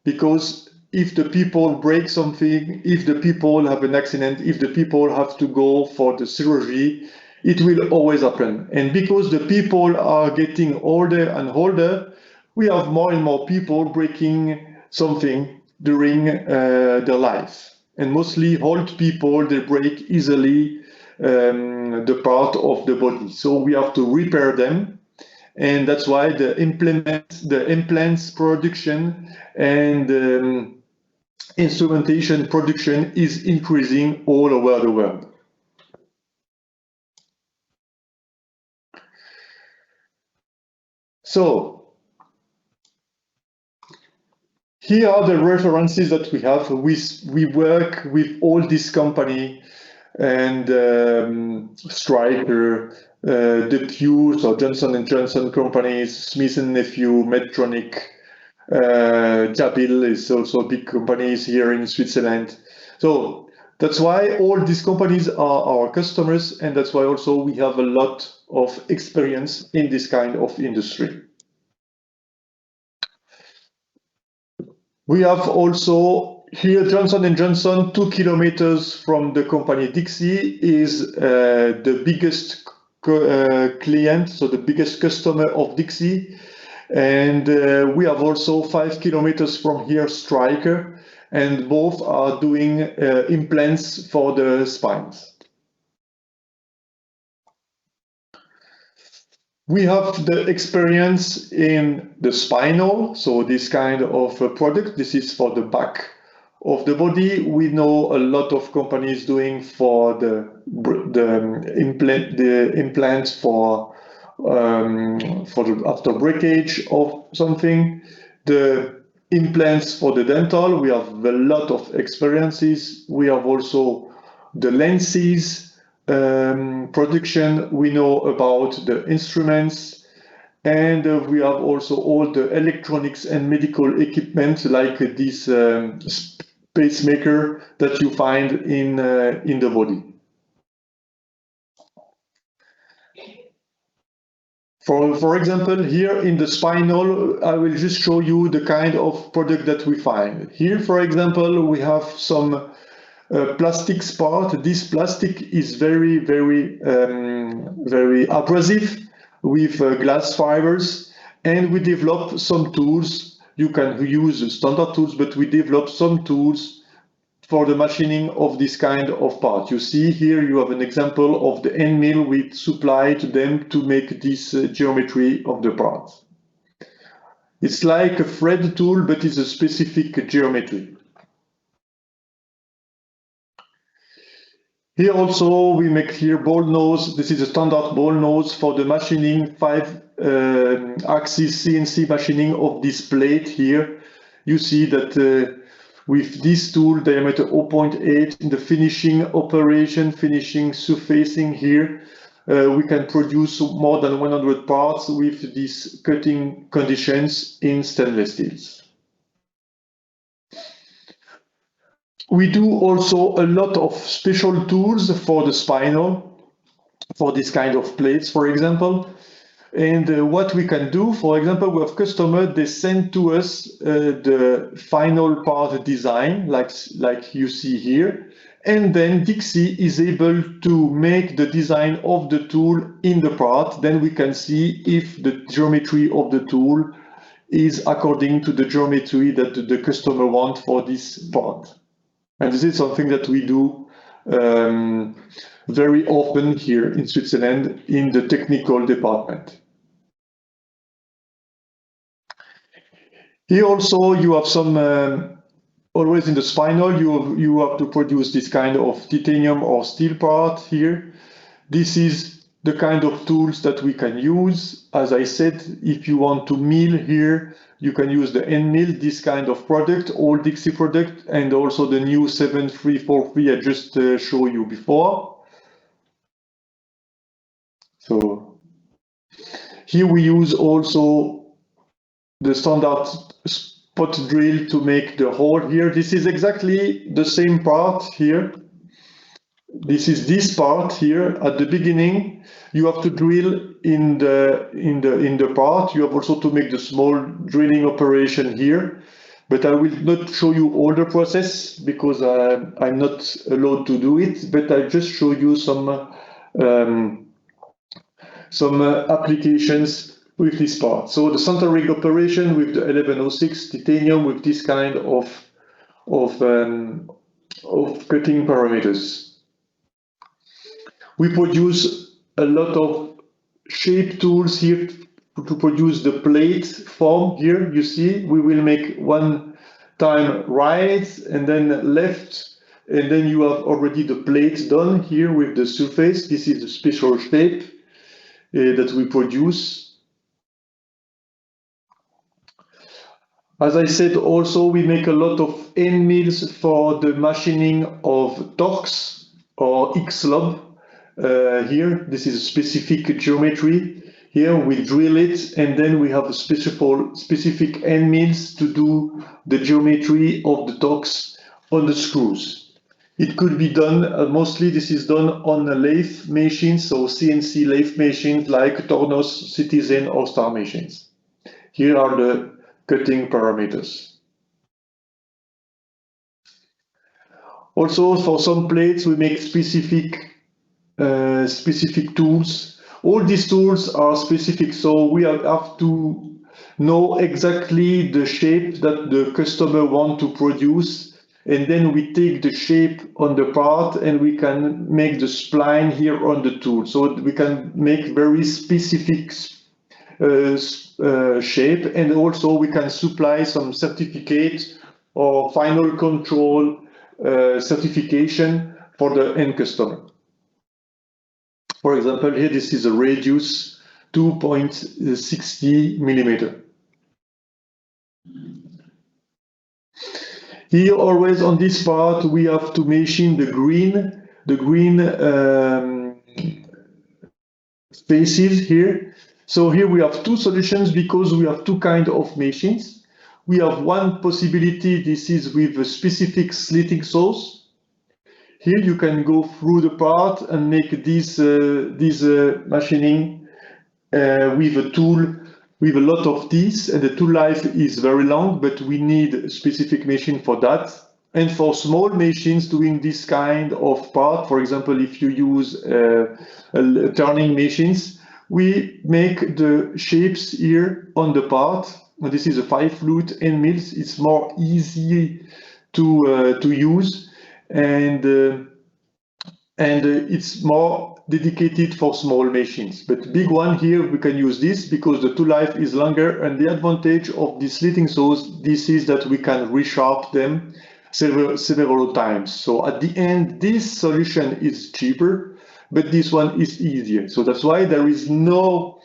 because if the people break something, if the people have an accident, if the people have to go for the surgery, it will always happen. And because the people are getting older and older, we have more and more people breaking something during their life. And mostly old people, they break easily the part of the body. So we have to repair them. And that's why the implants production and instrumentation production is increasing all over the world. So here are the references that we have. We work with all these companies and Stryker, the Hughes or Johnson & Johnson companies, Smith & Nephew, Medtronic, Jabil is also big companies here in Switzerland. So that's why all these companies are our customers, and that's why also we have a lot of experience in this kind of industry. We have also here Johnson & Johnson, 2 kilometers from the company Dixi, is the biggest client, so the biggest customer of Dixi. And we have also 5 kilometers from here Stryker, and both are doing implants for the spines. We have the experience in the spinal, so this kind of product. This is for the back of the body. We know a lot of companies doing for the implants for the after breakage of something. The implants for the dental, we have a lot of experiences. We have also the lenses production. We know about the instruments, And we have also all the electronics and medical equipment like this pacemaker that you find in the body. For example, here in the spinal, I will just show you the kind of product that we find. Here, for example, we have some plastics part. This plastic is very, very, very abrasive with glass fibers, and we develop some tools. You can use standard tools, but we develop some tools for the machining of this kind of part. You see here you have an example of the end mill we supply to them to make this geometry of the part. It's like a thread tool, but it's a specific geometry. Here also we make here ball nose. This is a standard ball nose for the machining 5-axis CNC machining of this plate here. You see that with this tool, diameter 0.8, in the finishing operation, finishing surfacing here, we can produce more than 100 parts with these cutting conditions in stainless steels. We do also a lot of special tools for the spinal, for this kind of plates, for example. And what we can do, for example, we have customers, they send to us the final part design, like you see here. And then Dixi is able to make the design of the tool in the part. Then we can see if the geometry of the tool is according to the geometry that the customer wants for this part. And this is something that we do very often here in Switzerland in the technical department. Here also you have some, always in the spinal, you have to produce this kind of titanium or steel part here. This is the kind of tools that we can use. As I said, if you want to mill here, you can use the end mill, this kind of product, all Dixi product, and also the new 7343 I just showed you before. So here we use also the standard spot drill to make the hole here. This is exactly the same part here. This is this part here at the beginning. You have to drill in the part. You have also to make the small drilling operation here. But I will not show you all the process because I'm not allowed to do it. But I just show you some applications with this part. So the center rig operation with the 1106 titanium with this kind of cutting parameters. We produce a lot of shape tools here to produce the plate form. Here you see we will make one time right and then left, and then you have already the plate done here with the surface. This is a special shape that we produce. As I said, also we make a lot of end mills for the machining of torques or X-lob. Here, this is a specific geometry. Here we drill it, and then we have a specific end mills to do the geometry of the torques on the screws. It could be done, mostly this is done on a lathe machines, so CNC lathe machines like Tornos, Citizen or Star machines. Here are the cutting parameters. Also, for some plates, we make specific tools. All these tools are specific, so we have to know exactly the shape that the customer wants to produce, and then we take the shape on the part and we can make the spline here on the tool. So we can make very specific shape, and also we can supply some certificate or final control certification for the end customer. For example, here this is a radius 2.60 millimeter. Here always on this part we have to machine the green faces here. So here we have two solutions because we have two kinds of machines. We have one possibility, this is with a specific slitting saws. Here you can go through the part and make this machining with a tool with a lot of teeth, and the tool life is very long, but we need a specific machine for that. And for small machines doing this kind of part, for example, if you use turning machines, we make the shapes here on the part. This is a 5-flute end mills. It's more easy to use, and it's more dedicated for small machines. But big one here, we can use this because the tool life is longer, and the advantage of the slitting saws, this is that we can resharp them several times. So at the end, this solution is cheaper, but this one is easier. So that's why there is not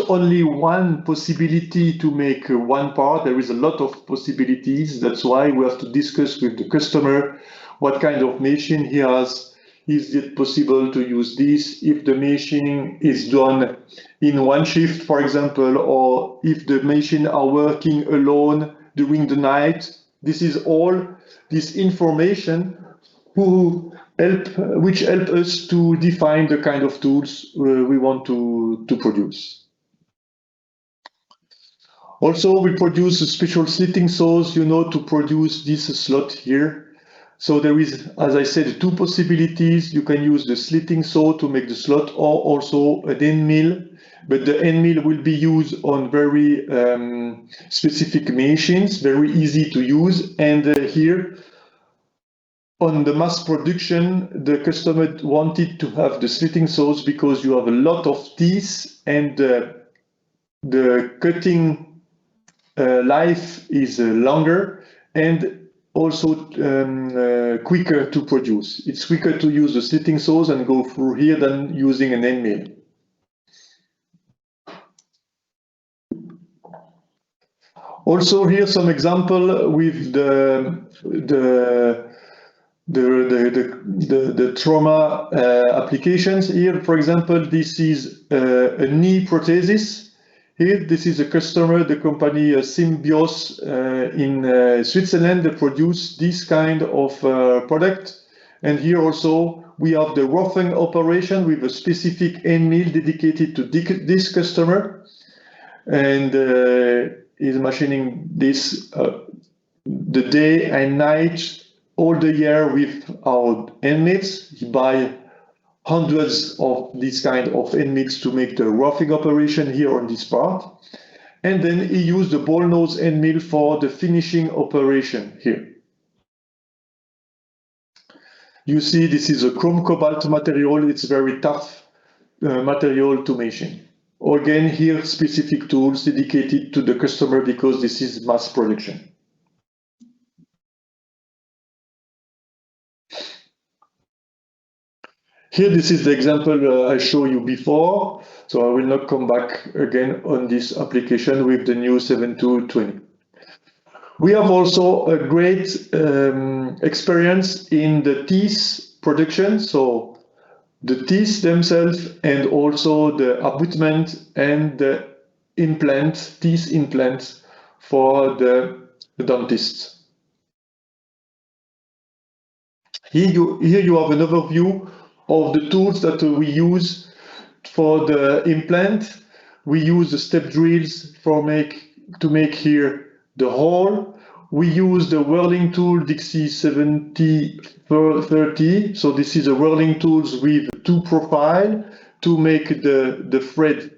only one possibility to make one part, there is a lot of possibilities. That's why we have to discuss with the customer what kind of machine he has. Is it possible to use this if the machining is done in one shift, for example, or if the machine are working alone during the night? This is all this information which help us to define the kind of tools we want to produce. Also, we produce special slitting saws, to produce this slot here. So there is, as I said, two possibilities. You can use the slitting saw to make the slot, or also an end mill. But the end mill will be used on very specific machines, very easy to use. And here, on the mass production, the customer wanted to have the slitting saws because you have a lot of teeth, and the cutting life is longer, and also quicker to produce. It's quicker to use the slitting saws and go through here than using an end mill. Also here some example with the trauma applications. Here, for example, this is a knee prosthesis. Here, this is a customer, the company Symbios in Switzerland. They produce this kind of product. And here also we have the roughing operation with a specific end mill dedicated to this customer. And is machining this the day and night, all the year with our end mills. He buy hundreds of these kind of end mills to make the roughing operation here on this part. And then he used the ball nose end mill for the finishing operation here. You see, this is a chrome cobalt material. It's very tough material to machine. Again, here specific tools dedicated to the customer because this is mass production. Here, this is the example I showed you before, so I will not come back again on this application with the new 7220. We have also a great experience in the teeth production, so the teeth themselves and also the abutment and the implant, teeth implants for the dentist. Here you have an overview of the tools that we use for the implant. We use the step drills to make here the hole. We use the whirling tool Dixi 7030. So this is a whirling tools with two profile to make the thread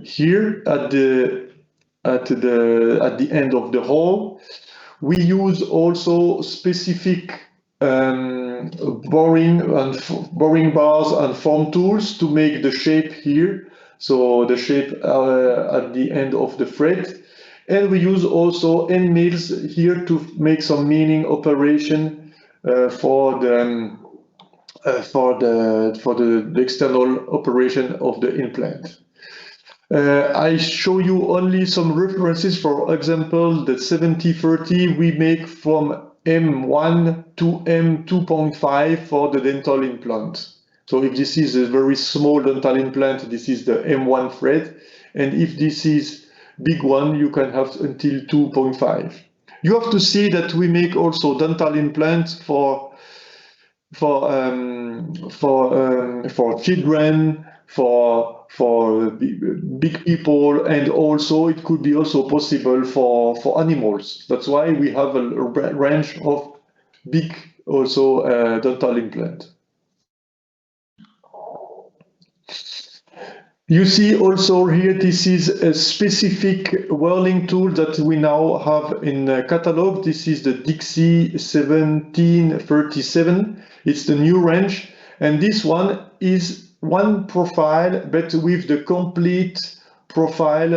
here at the end of the hole. We use also specific boring bars and form tools to make the shape here, so the shape at the end of the thread. And we use also end mills here to make some milling operation for the external operation of the implant. I show you only some references. For example, the 7030 we make from M1 to M2.5 for the dental implant. So if this is a very small dental implant, this is the M1 thread. and if this is big one, you can have until 2.5. You have to see that we make also dental implants for children, for big people, and also it could be also possible for animals. That's why we have a range of big also dental implant. You see also here, this is a specific whirling tool that we now have in the catalog. This is the Dixi 1737. It's the new range. And this one is one profile, but with the complete profile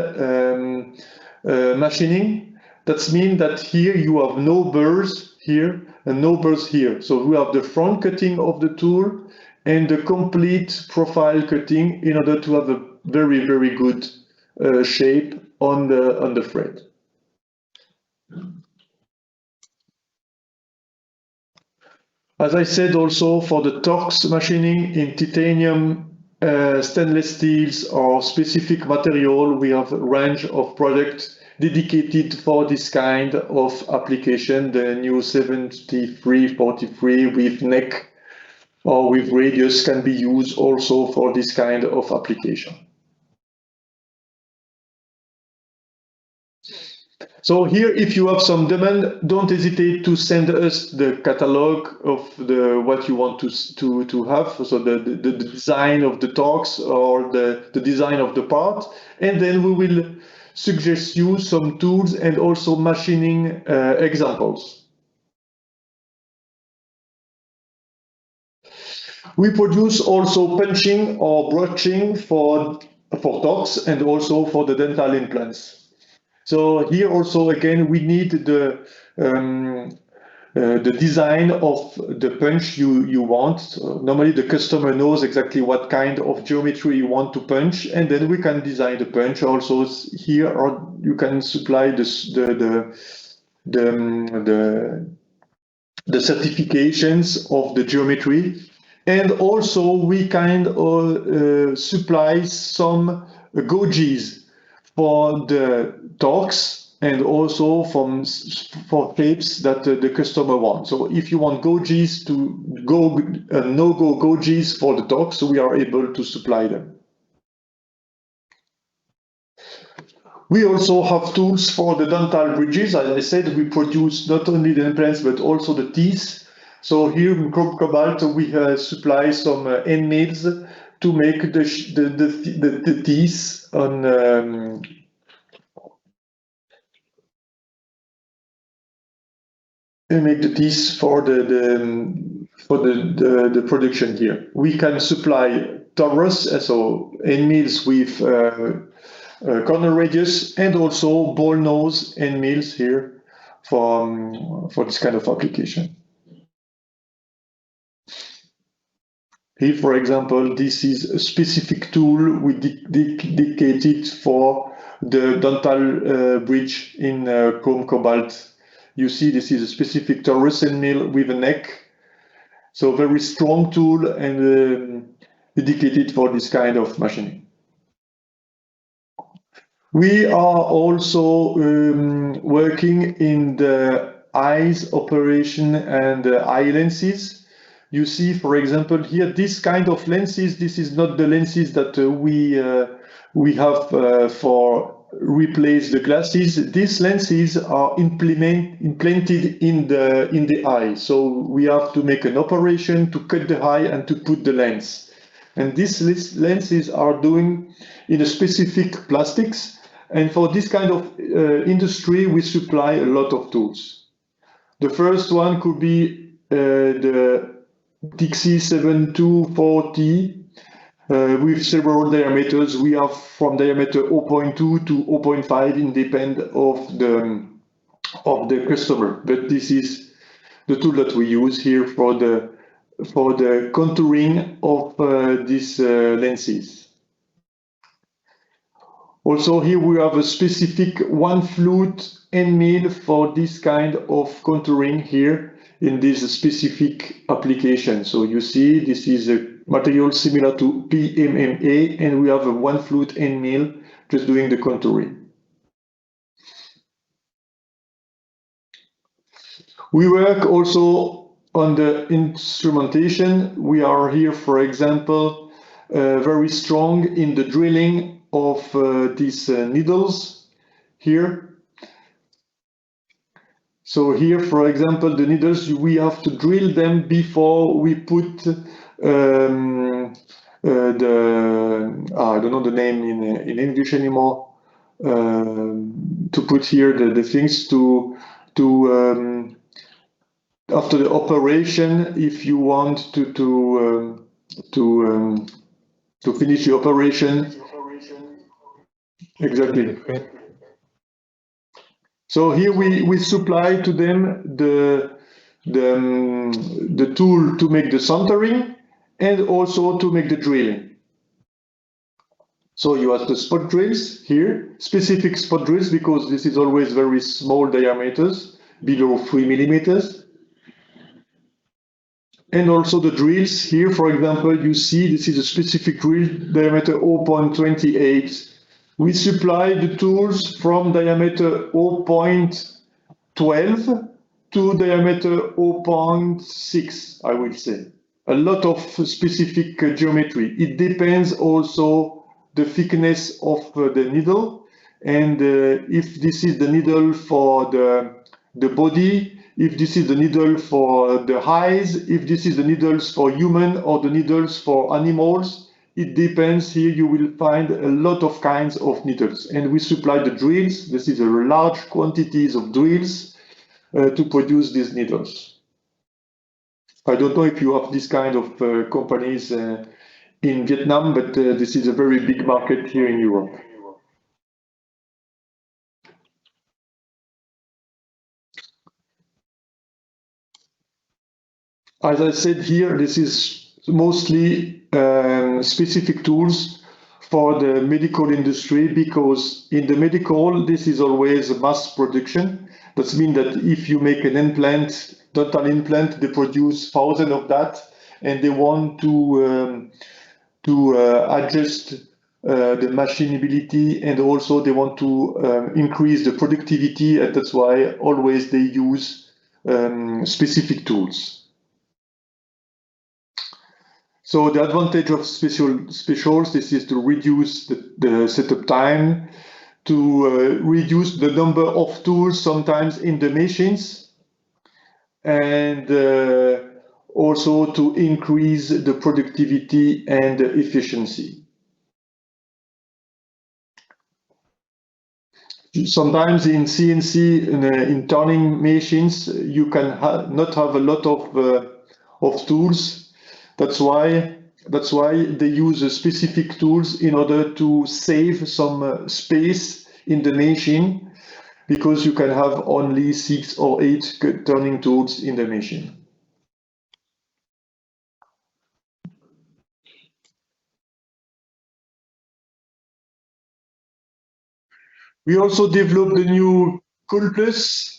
machining. That means that here you have no burrs here and no burrs here. So we have the front cutting of the tool and the complete profile cutting in order to have a very, very good shape on the thread. As I said, also for the torx machining in titanium, stainless steels or specific material, we have a range of products dedicated for this kind of application. The new 7343 with neck or with radius can be used also for this kind of application. So here, if you have some demand, don't hesitate to send us the catalog of what you want to have, so the design of the torx or the design of the part, and then we will suggest you some tools and also machining examples. We produce also punching or broaching for torx and also for the dental implants. So here also again we need the design of the punch you want. Normally the customer knows exactly what kind of geometry you want to punch, and then we can design the punch. Also here, or you can supply the certifications of the geometry, and also we kind of supply some gauges for the torx and also for shapes that the customer wants. So if you want gauges to go no-go gauges for the torx, we are able to supply them. We also have tools for the dental bridges. As I said, we produce not only the implants but also the teeth. So here in Chrome Cobalt we supply some end mills to make the teeth on make the teeth for the production here. We can supply torus, so end mills with corner radius, and also ball nose end mills here for this kind of application. Here, for example, this is a specific tool we dedicated for the dental bridge in Chrome Cobalt. You see, this is a specific torus end mill with a neck. So very strong tool and dedicated for this kind of machining. We are also working in the eyes operation and eye lenses. You see, for example, here, this kind of lenses, this is not the lenses that we have for replace the glasses. These lenses are implanted in the eye. So we have to make an operation to cut the eye and to put the lens. And these lenses are doing in a specific plastics. And for this kind of industry, we supply a lot of tools. The first one could be the Dixi 7240 with several diameters. We have from diameter 0.2 to 0.5, independent of the customer. But this is the tool that we use here for the contouring of these lenses. Also here we have a specific one flute end mill for this kind of contouring here in this specific application. So you see, this is a material similar to PMMA, and we have a one flute end mill just doing the contouring. We work also on the instrumentation. We are here, for example, very strong in the drilling of these needles here. So here, for example, the needles, we have to drill them before we put I don't know the name in English anymore, to put here the things to after the operation, if you want to finish the operation. Exactly. So here we supply to them the tool to make the soldering and also to make the drilling. So you have the spot drills here, specific spot drills, because this is always very small diameters, below 3 millimeters. And also the drills here, for example, you see this is a specific drill, diameter 0.28. We supply the tools from diameter 0.12 to diameter 0.6, I will say. A lot of specific geometry. It depends also the thickness of the needle, and if this is the needle for the body, if this is the needle for the eyes, if this is the needles for human or the needles for animals. It depends. Here you will find a lot of kinds of needles, and we supply the drills. This is a large quantities of drills to produce these needles. I don't know if you have this kind of companies in Vietnam, but this is a very big market here in Europe. As I said here, this is mostly specific tools for the medical industry, because in the medical, this is always mass production. That means that if you make an implant, dental implant, they produce thousands of that, and they want to adjust the machinability, and also they want to increase the productivity, and that's why always they use specific tools. So the advantage of specials, this is to reduce the setup time, to reduce the number of tools sometimes in the machines, and also to increase the productivity and the efficiency. Sometimes in CNC, in turning machines, you can not have a lot of tools. That's why they use specific tools in order to save some space in the machine, because you can have only 6 or 8 turning tools in the machine. We also developed the new Cool Plus.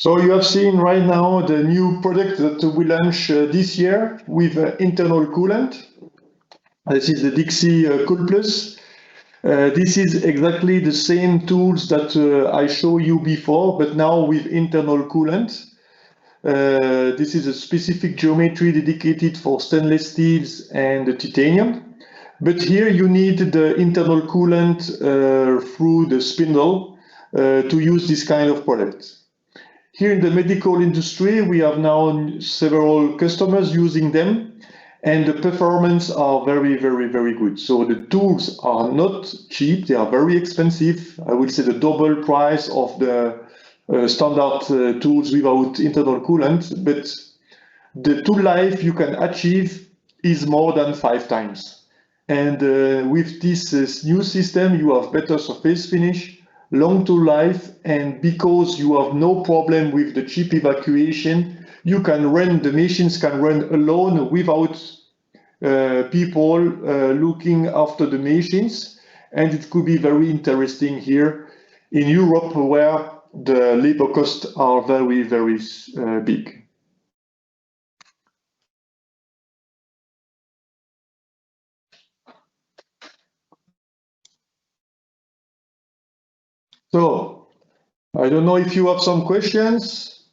So you have seen right now the new product that we launched this year with internal coolant. This is the Dixi Cool Plus. This is exactly the same tools that I showed you before, but now with internal coolant. This is a specific geometry dedicated for stainless steels and titanium. But here you need the internal coolant through the spindle to use this kind of product. Here in the medical industry, we have now several customers using them, and the performance are very, very, very good. So the tools are not cheap, they are very expensive. I would say the double price of the standard tools without internal coolant, but the tool life you can achieve is more than 5 times. And with this new system, you have better surface finish, long tool life, and because you have no problem with the chip evacuation, you can run, the machines can run alone without people looking after the machines. And it could be very interesting here in Europe where the labor costs are very, very big. So, I don't know if you have some questions.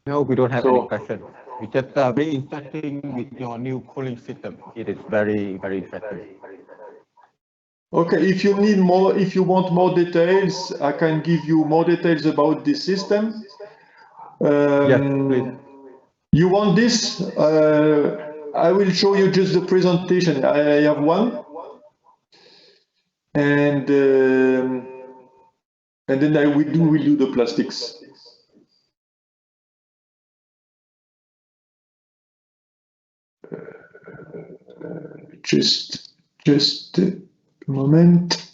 No, we don't have any question. We just very interesting with your new cooling system. It is very, very interesting. Okay, if you need more, if you want more details, I can give you more details about this system. Yes, please. You want this? I will show you just the presentation. I have one. And then I will do the plastics. Just a moment.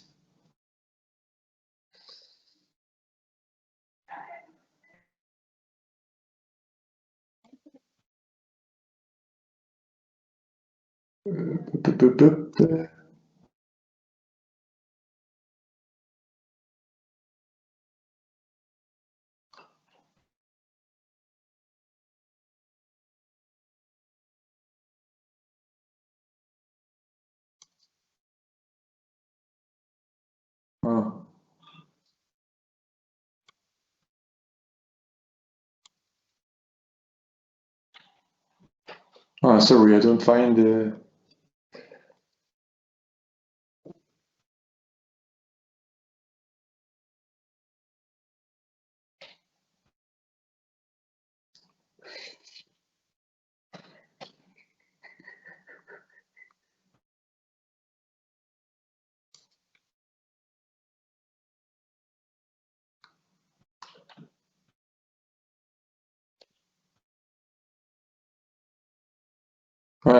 Sorry, I don't find the.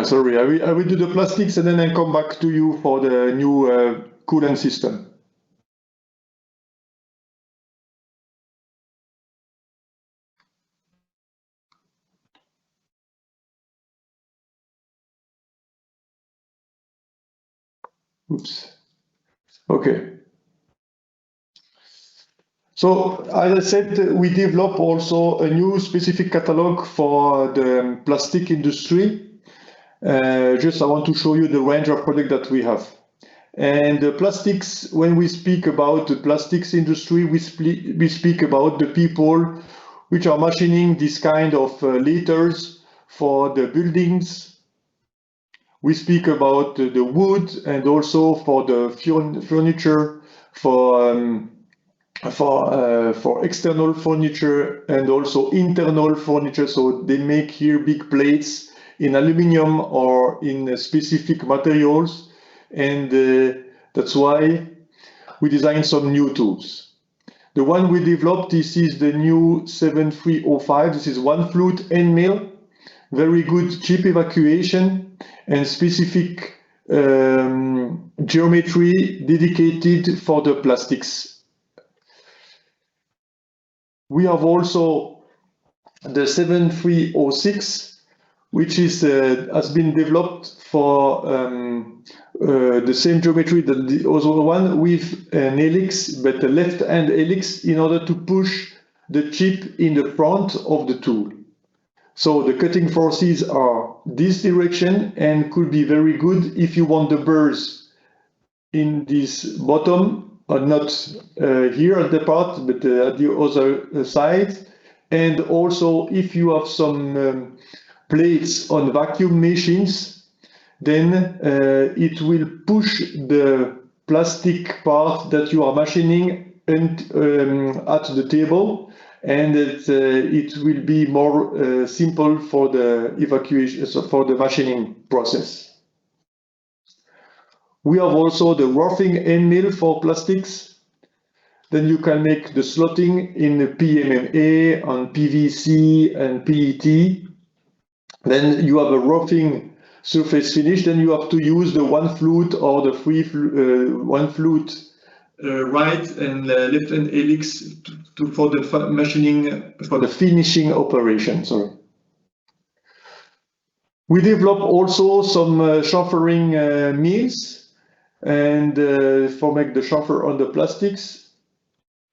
Sorry, I will do the plastics and then I come back to you for the new coolant system. Oops. Okay. So, as I said, we develop also a new specific catalog for the plastic industry. Just I want to show you the range of product that we have. And the plastics, when we speak about the plastics industry, we speak about the people which are machining this kind of letters for the buildings. We speak about the wood and also for the furniture, for external furniture and also internal furniture. So they make here big plates in aluminum or in specific materials. And that's why we designed some new tools. The one we developed, this is the new 7305. This is one flute end mill, very good chip evacuation and specific geometry dedicated for the plastics. We have also the 7306, which is has been developed for the same geometry that the other one with an helix, but a left-hand helix in order to push the chip in the front of the tool. So the cutting forces are this direction and could be very good if you want the burrs in this bottom, not here at the part, but at the other side. And also if you have some plates on vacuum machines, then it will push the plastic part that you are machining at the table, and it will be more simple for the evacuation, so for the machining process. We have also the roughing end mill for plastics. Then you can make the slotting in the PMMA, on PVC and PET. Then you have a roughing surface finish. Then you have to use the one flute or the one flute right and left hand helix for the machining, for the finishing operation. Sorry. We develop also some chamfering mills and for make the chamfer on the plastics.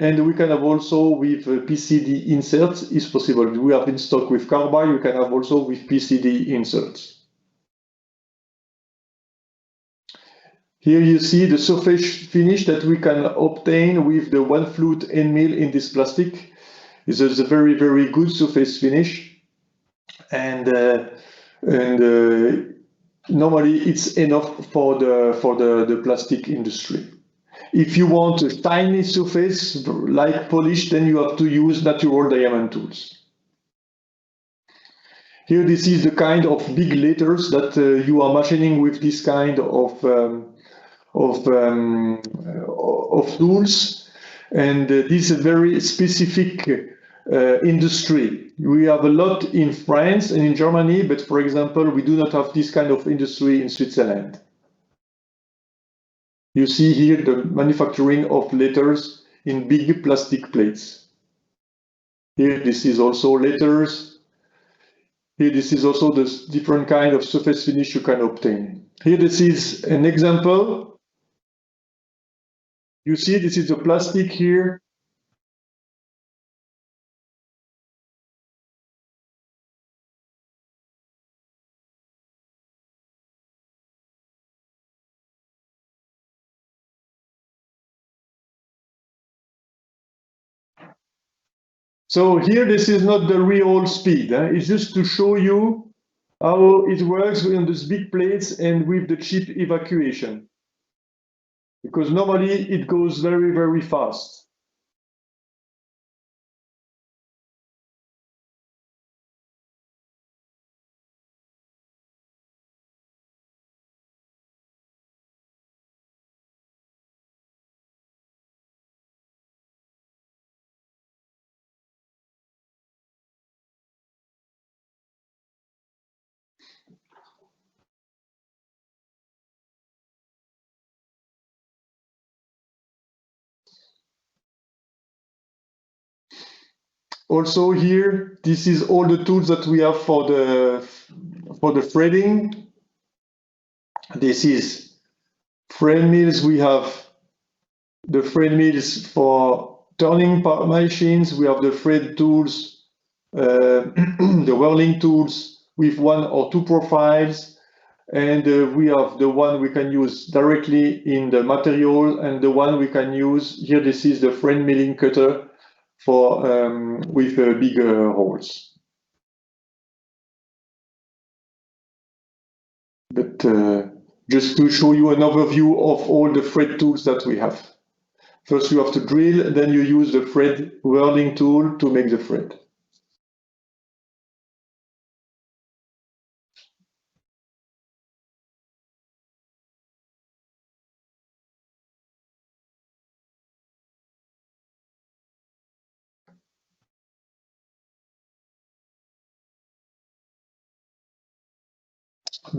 And we can have also with PCD inserts is possible. We have in stock with carbide, you can have also with PCD inserts. Here you see the surface finish that we can obtain with the one flute end mill in this plastic. This is a very, very good surface finish. And normally it's enough for the plastic industry. If you want a tiny surface like polish, then you have to use natural diamond tools. Here, this is the kind of big letters that you are machining with this kind of tools, and this is a very specific industry. We have a lot in France and in Germany, but for example, we do not have this kind of industry in Switzerland. You see here the manufacturing of letters in big plastic plates. Here, this is also letters. Here, this is also the different kind of surface finish you can obtain. Here, this is an example. You see, this is the plastic here. So here, this is not the real speed. It's just to show you how it works on these big plates and with the chip evacuation. Because normally it goes very, very fast. Also here, this is all the tools that we have for the threading. This is thread mills. We have the thread mills for turning part machines. We have the thread tools, the whirling tools with one or two profiles. And we have the one we can use directly in the material and the one we can use here. This is the thread milling cutter for with bigger holes. But just to show you an overview of all the thread tools that we have. First you have to drill, then you use the thread whirling tool to make the thread.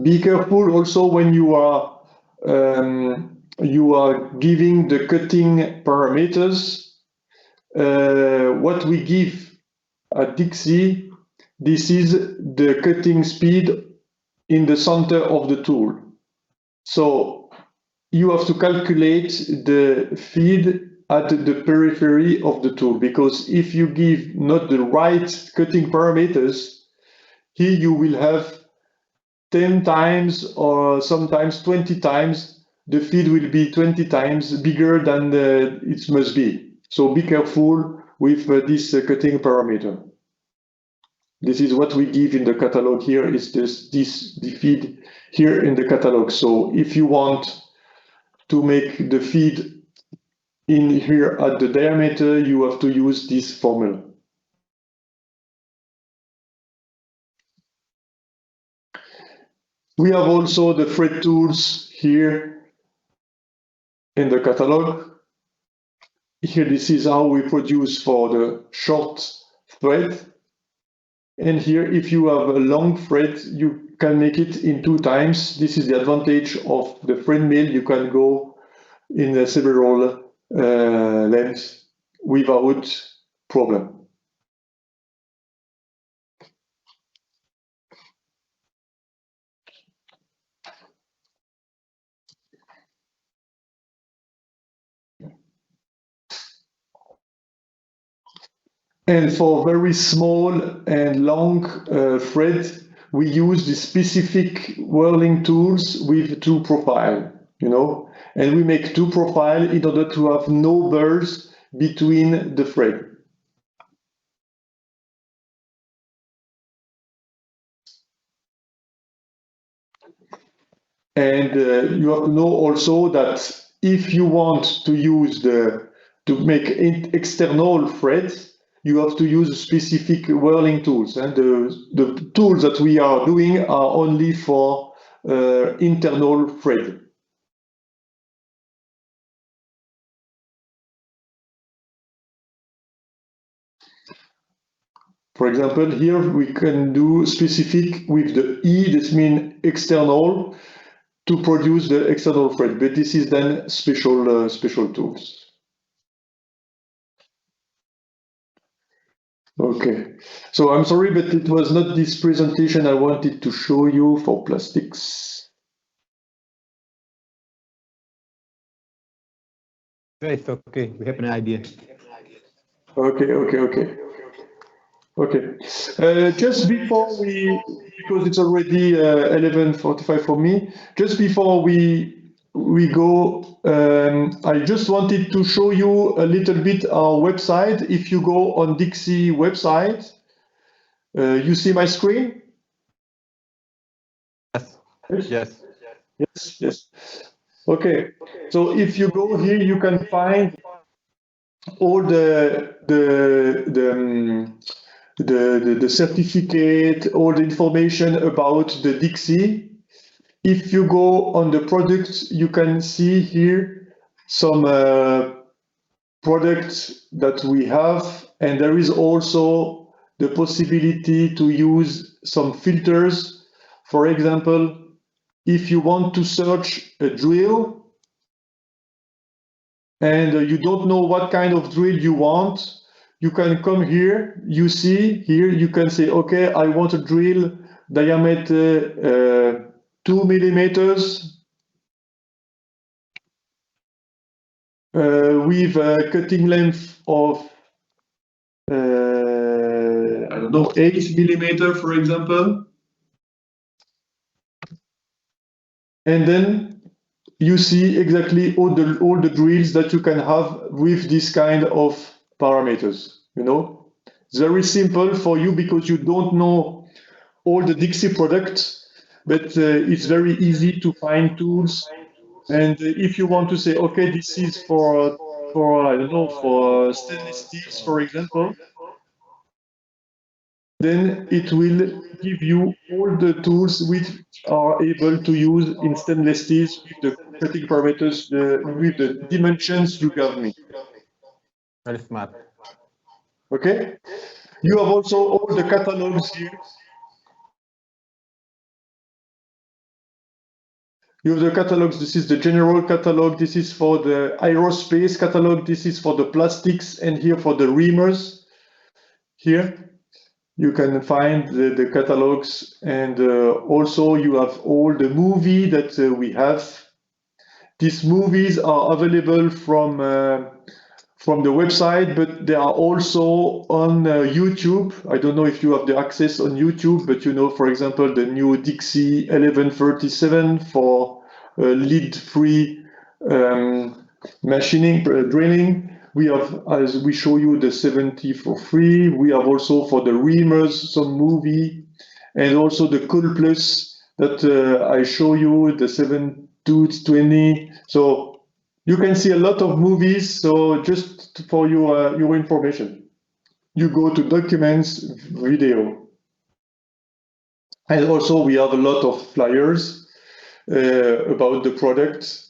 Be careful also when you are giving the cutting parameters. What we give at Dixi, this is the cutting speed in the center of the tool. So you have to calculate the feed at the periphery of the tool, because if you give not the right cutting parameters, here you will have 10 times or sometimes 20 times, the feed will be 20 times bigger than it must be. So be careful with this cutting parameter. This is what we give in the catalog here, is the feed here in the catalog. So if you want to make the feed in here at the diameter, you have to use this formula. We have also the thread tools here in the catalog. Here, this is how we produce for the short thread. And here, if you have a long thread, you can make it in 2 times. This is the advantage of the thread mill. You can go in several lengths without problem. And for very small and long thread, we use the specific whirling tools with 2 profile, you know, and we make 2 profile in order to have no burrs between the thread. And you have to know also that if you want to use to make external threads, you have to use specific whirling tools. And the tools that we are doing are only for internal thread. For example, here we can do specific with the E, this means external, to produce the external thread, but this is then special tools. Okay, so I'm sorry, but it was not this presentation I wanted to show you for plastics. It's okay, we have an idea. Okay. Just before because it's already 11:45 for me, just before we go, I just wanted to show you a little bit our website. If you go on Dixi website, you see my screen? Yes. Okay, so if you go here, you can find all the certificate, all the information about the Dixi. If you go on the products, you can see here some products that we have, and there is also the possibility to use some filters. For example, if you want to search a drill and you don't know what kind of drill you want, you can come here. You see here, you can say, okay, I want a drill diameter 2 millimeters with a cutting length of I don't know, 8 millimeter, for example. And then you see exactly all the drills that you can have with this kind of parameters. You know, it's very simple for you because you don't know all the Dixi products, but it's very easy to find tools. And if you want to say, okay, this is for I don't know, for stainless steels, for example, then it will give you all the tools which are able to use in stainless steels with the cutting parameters, with the dimensions you gave me. Very smart. Okay? You have also all the catalogs here. You have the catalogs. This is the general catalog. This is for the aerospace catalog. This is for the plastics, and here for the reamers. Here you can find the catalogs, and also you have all the movie that we have. These movies are available from the website, but they are also on YouTube. I don't know if you have the access on YouTube, but for example, the new Dixi 1137 for lead-free machining, drilling. We have, as we show you, the 70 for free. We have also for the reamers some movie, and also the Cool Plus that I show you, the 7220. So you can see a lot of movies. So just for your information, you go to Documents, Video. And also we have a lot of flyers about the product.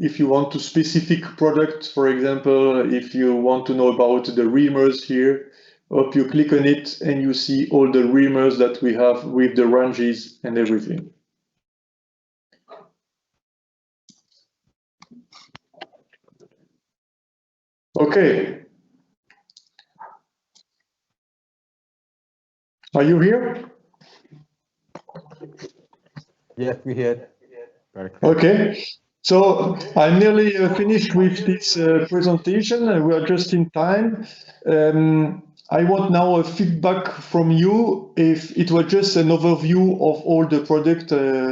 If you want to specific product, for example, if you want to know about the reamers here, up you click on it and you see all the reamers that we have with the ranges and everything. Okay. Are you here? Yes, we hear. Very clear. Okay. So I'm nearly finished with this presentation. We are just in time. I want now a feedback from you. If it was just an overview of all the product,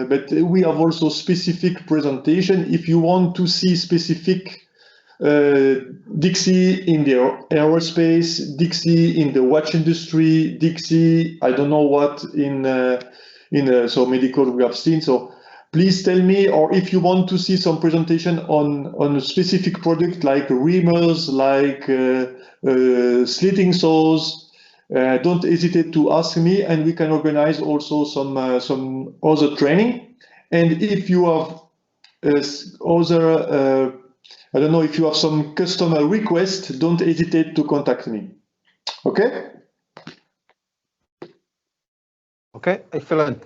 but we have also specific presentation. If you want to see specific Dixi in the aerospace, Dixi in the watch industry, Dixi, I don't know what in so medical we have seen. So please tell me, or if you want to see some presentation on a specific product like reamers, like slitting saws, don't hesitate to ask me, and we can organize also some other training. And if you have other I don't know if you have some customer request, don't hesitate to contact me. Okay? Okay, excellent.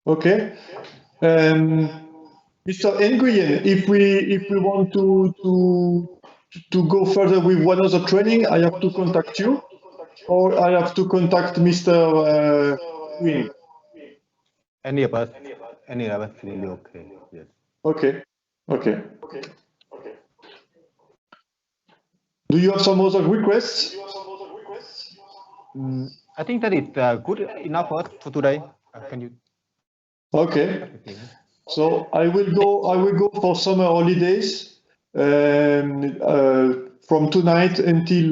Okay. Mr. Nguyen, if we want to go further with one other training, I have to contact you, or I have to contact Mr. Nguyen. Any of us really okay. Yes. Okay. Okay. Do you have some other requests? I think that is good enough for us for today. Can you? Okay. So I will go for summer holidays from tonight until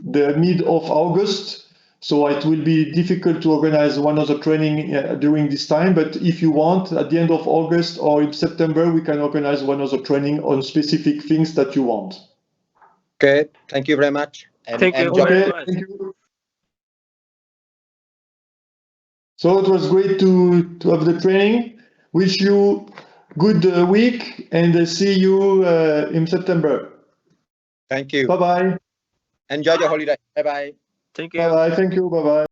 the mid of August. So it will be difficult to organize one other training during this time. But if you want, at the end of August or in September, we can organize one other training on specific things that you want. Okay, thank you very much. And Thank you enjoy. very much. Thank you. So it was great to have the training. Wish you good week and see you in September. Thank you. Bye-bye. Enjoy your holiday. Bye bye. Thank you. Bye-bye. Thank you. Bye-bye.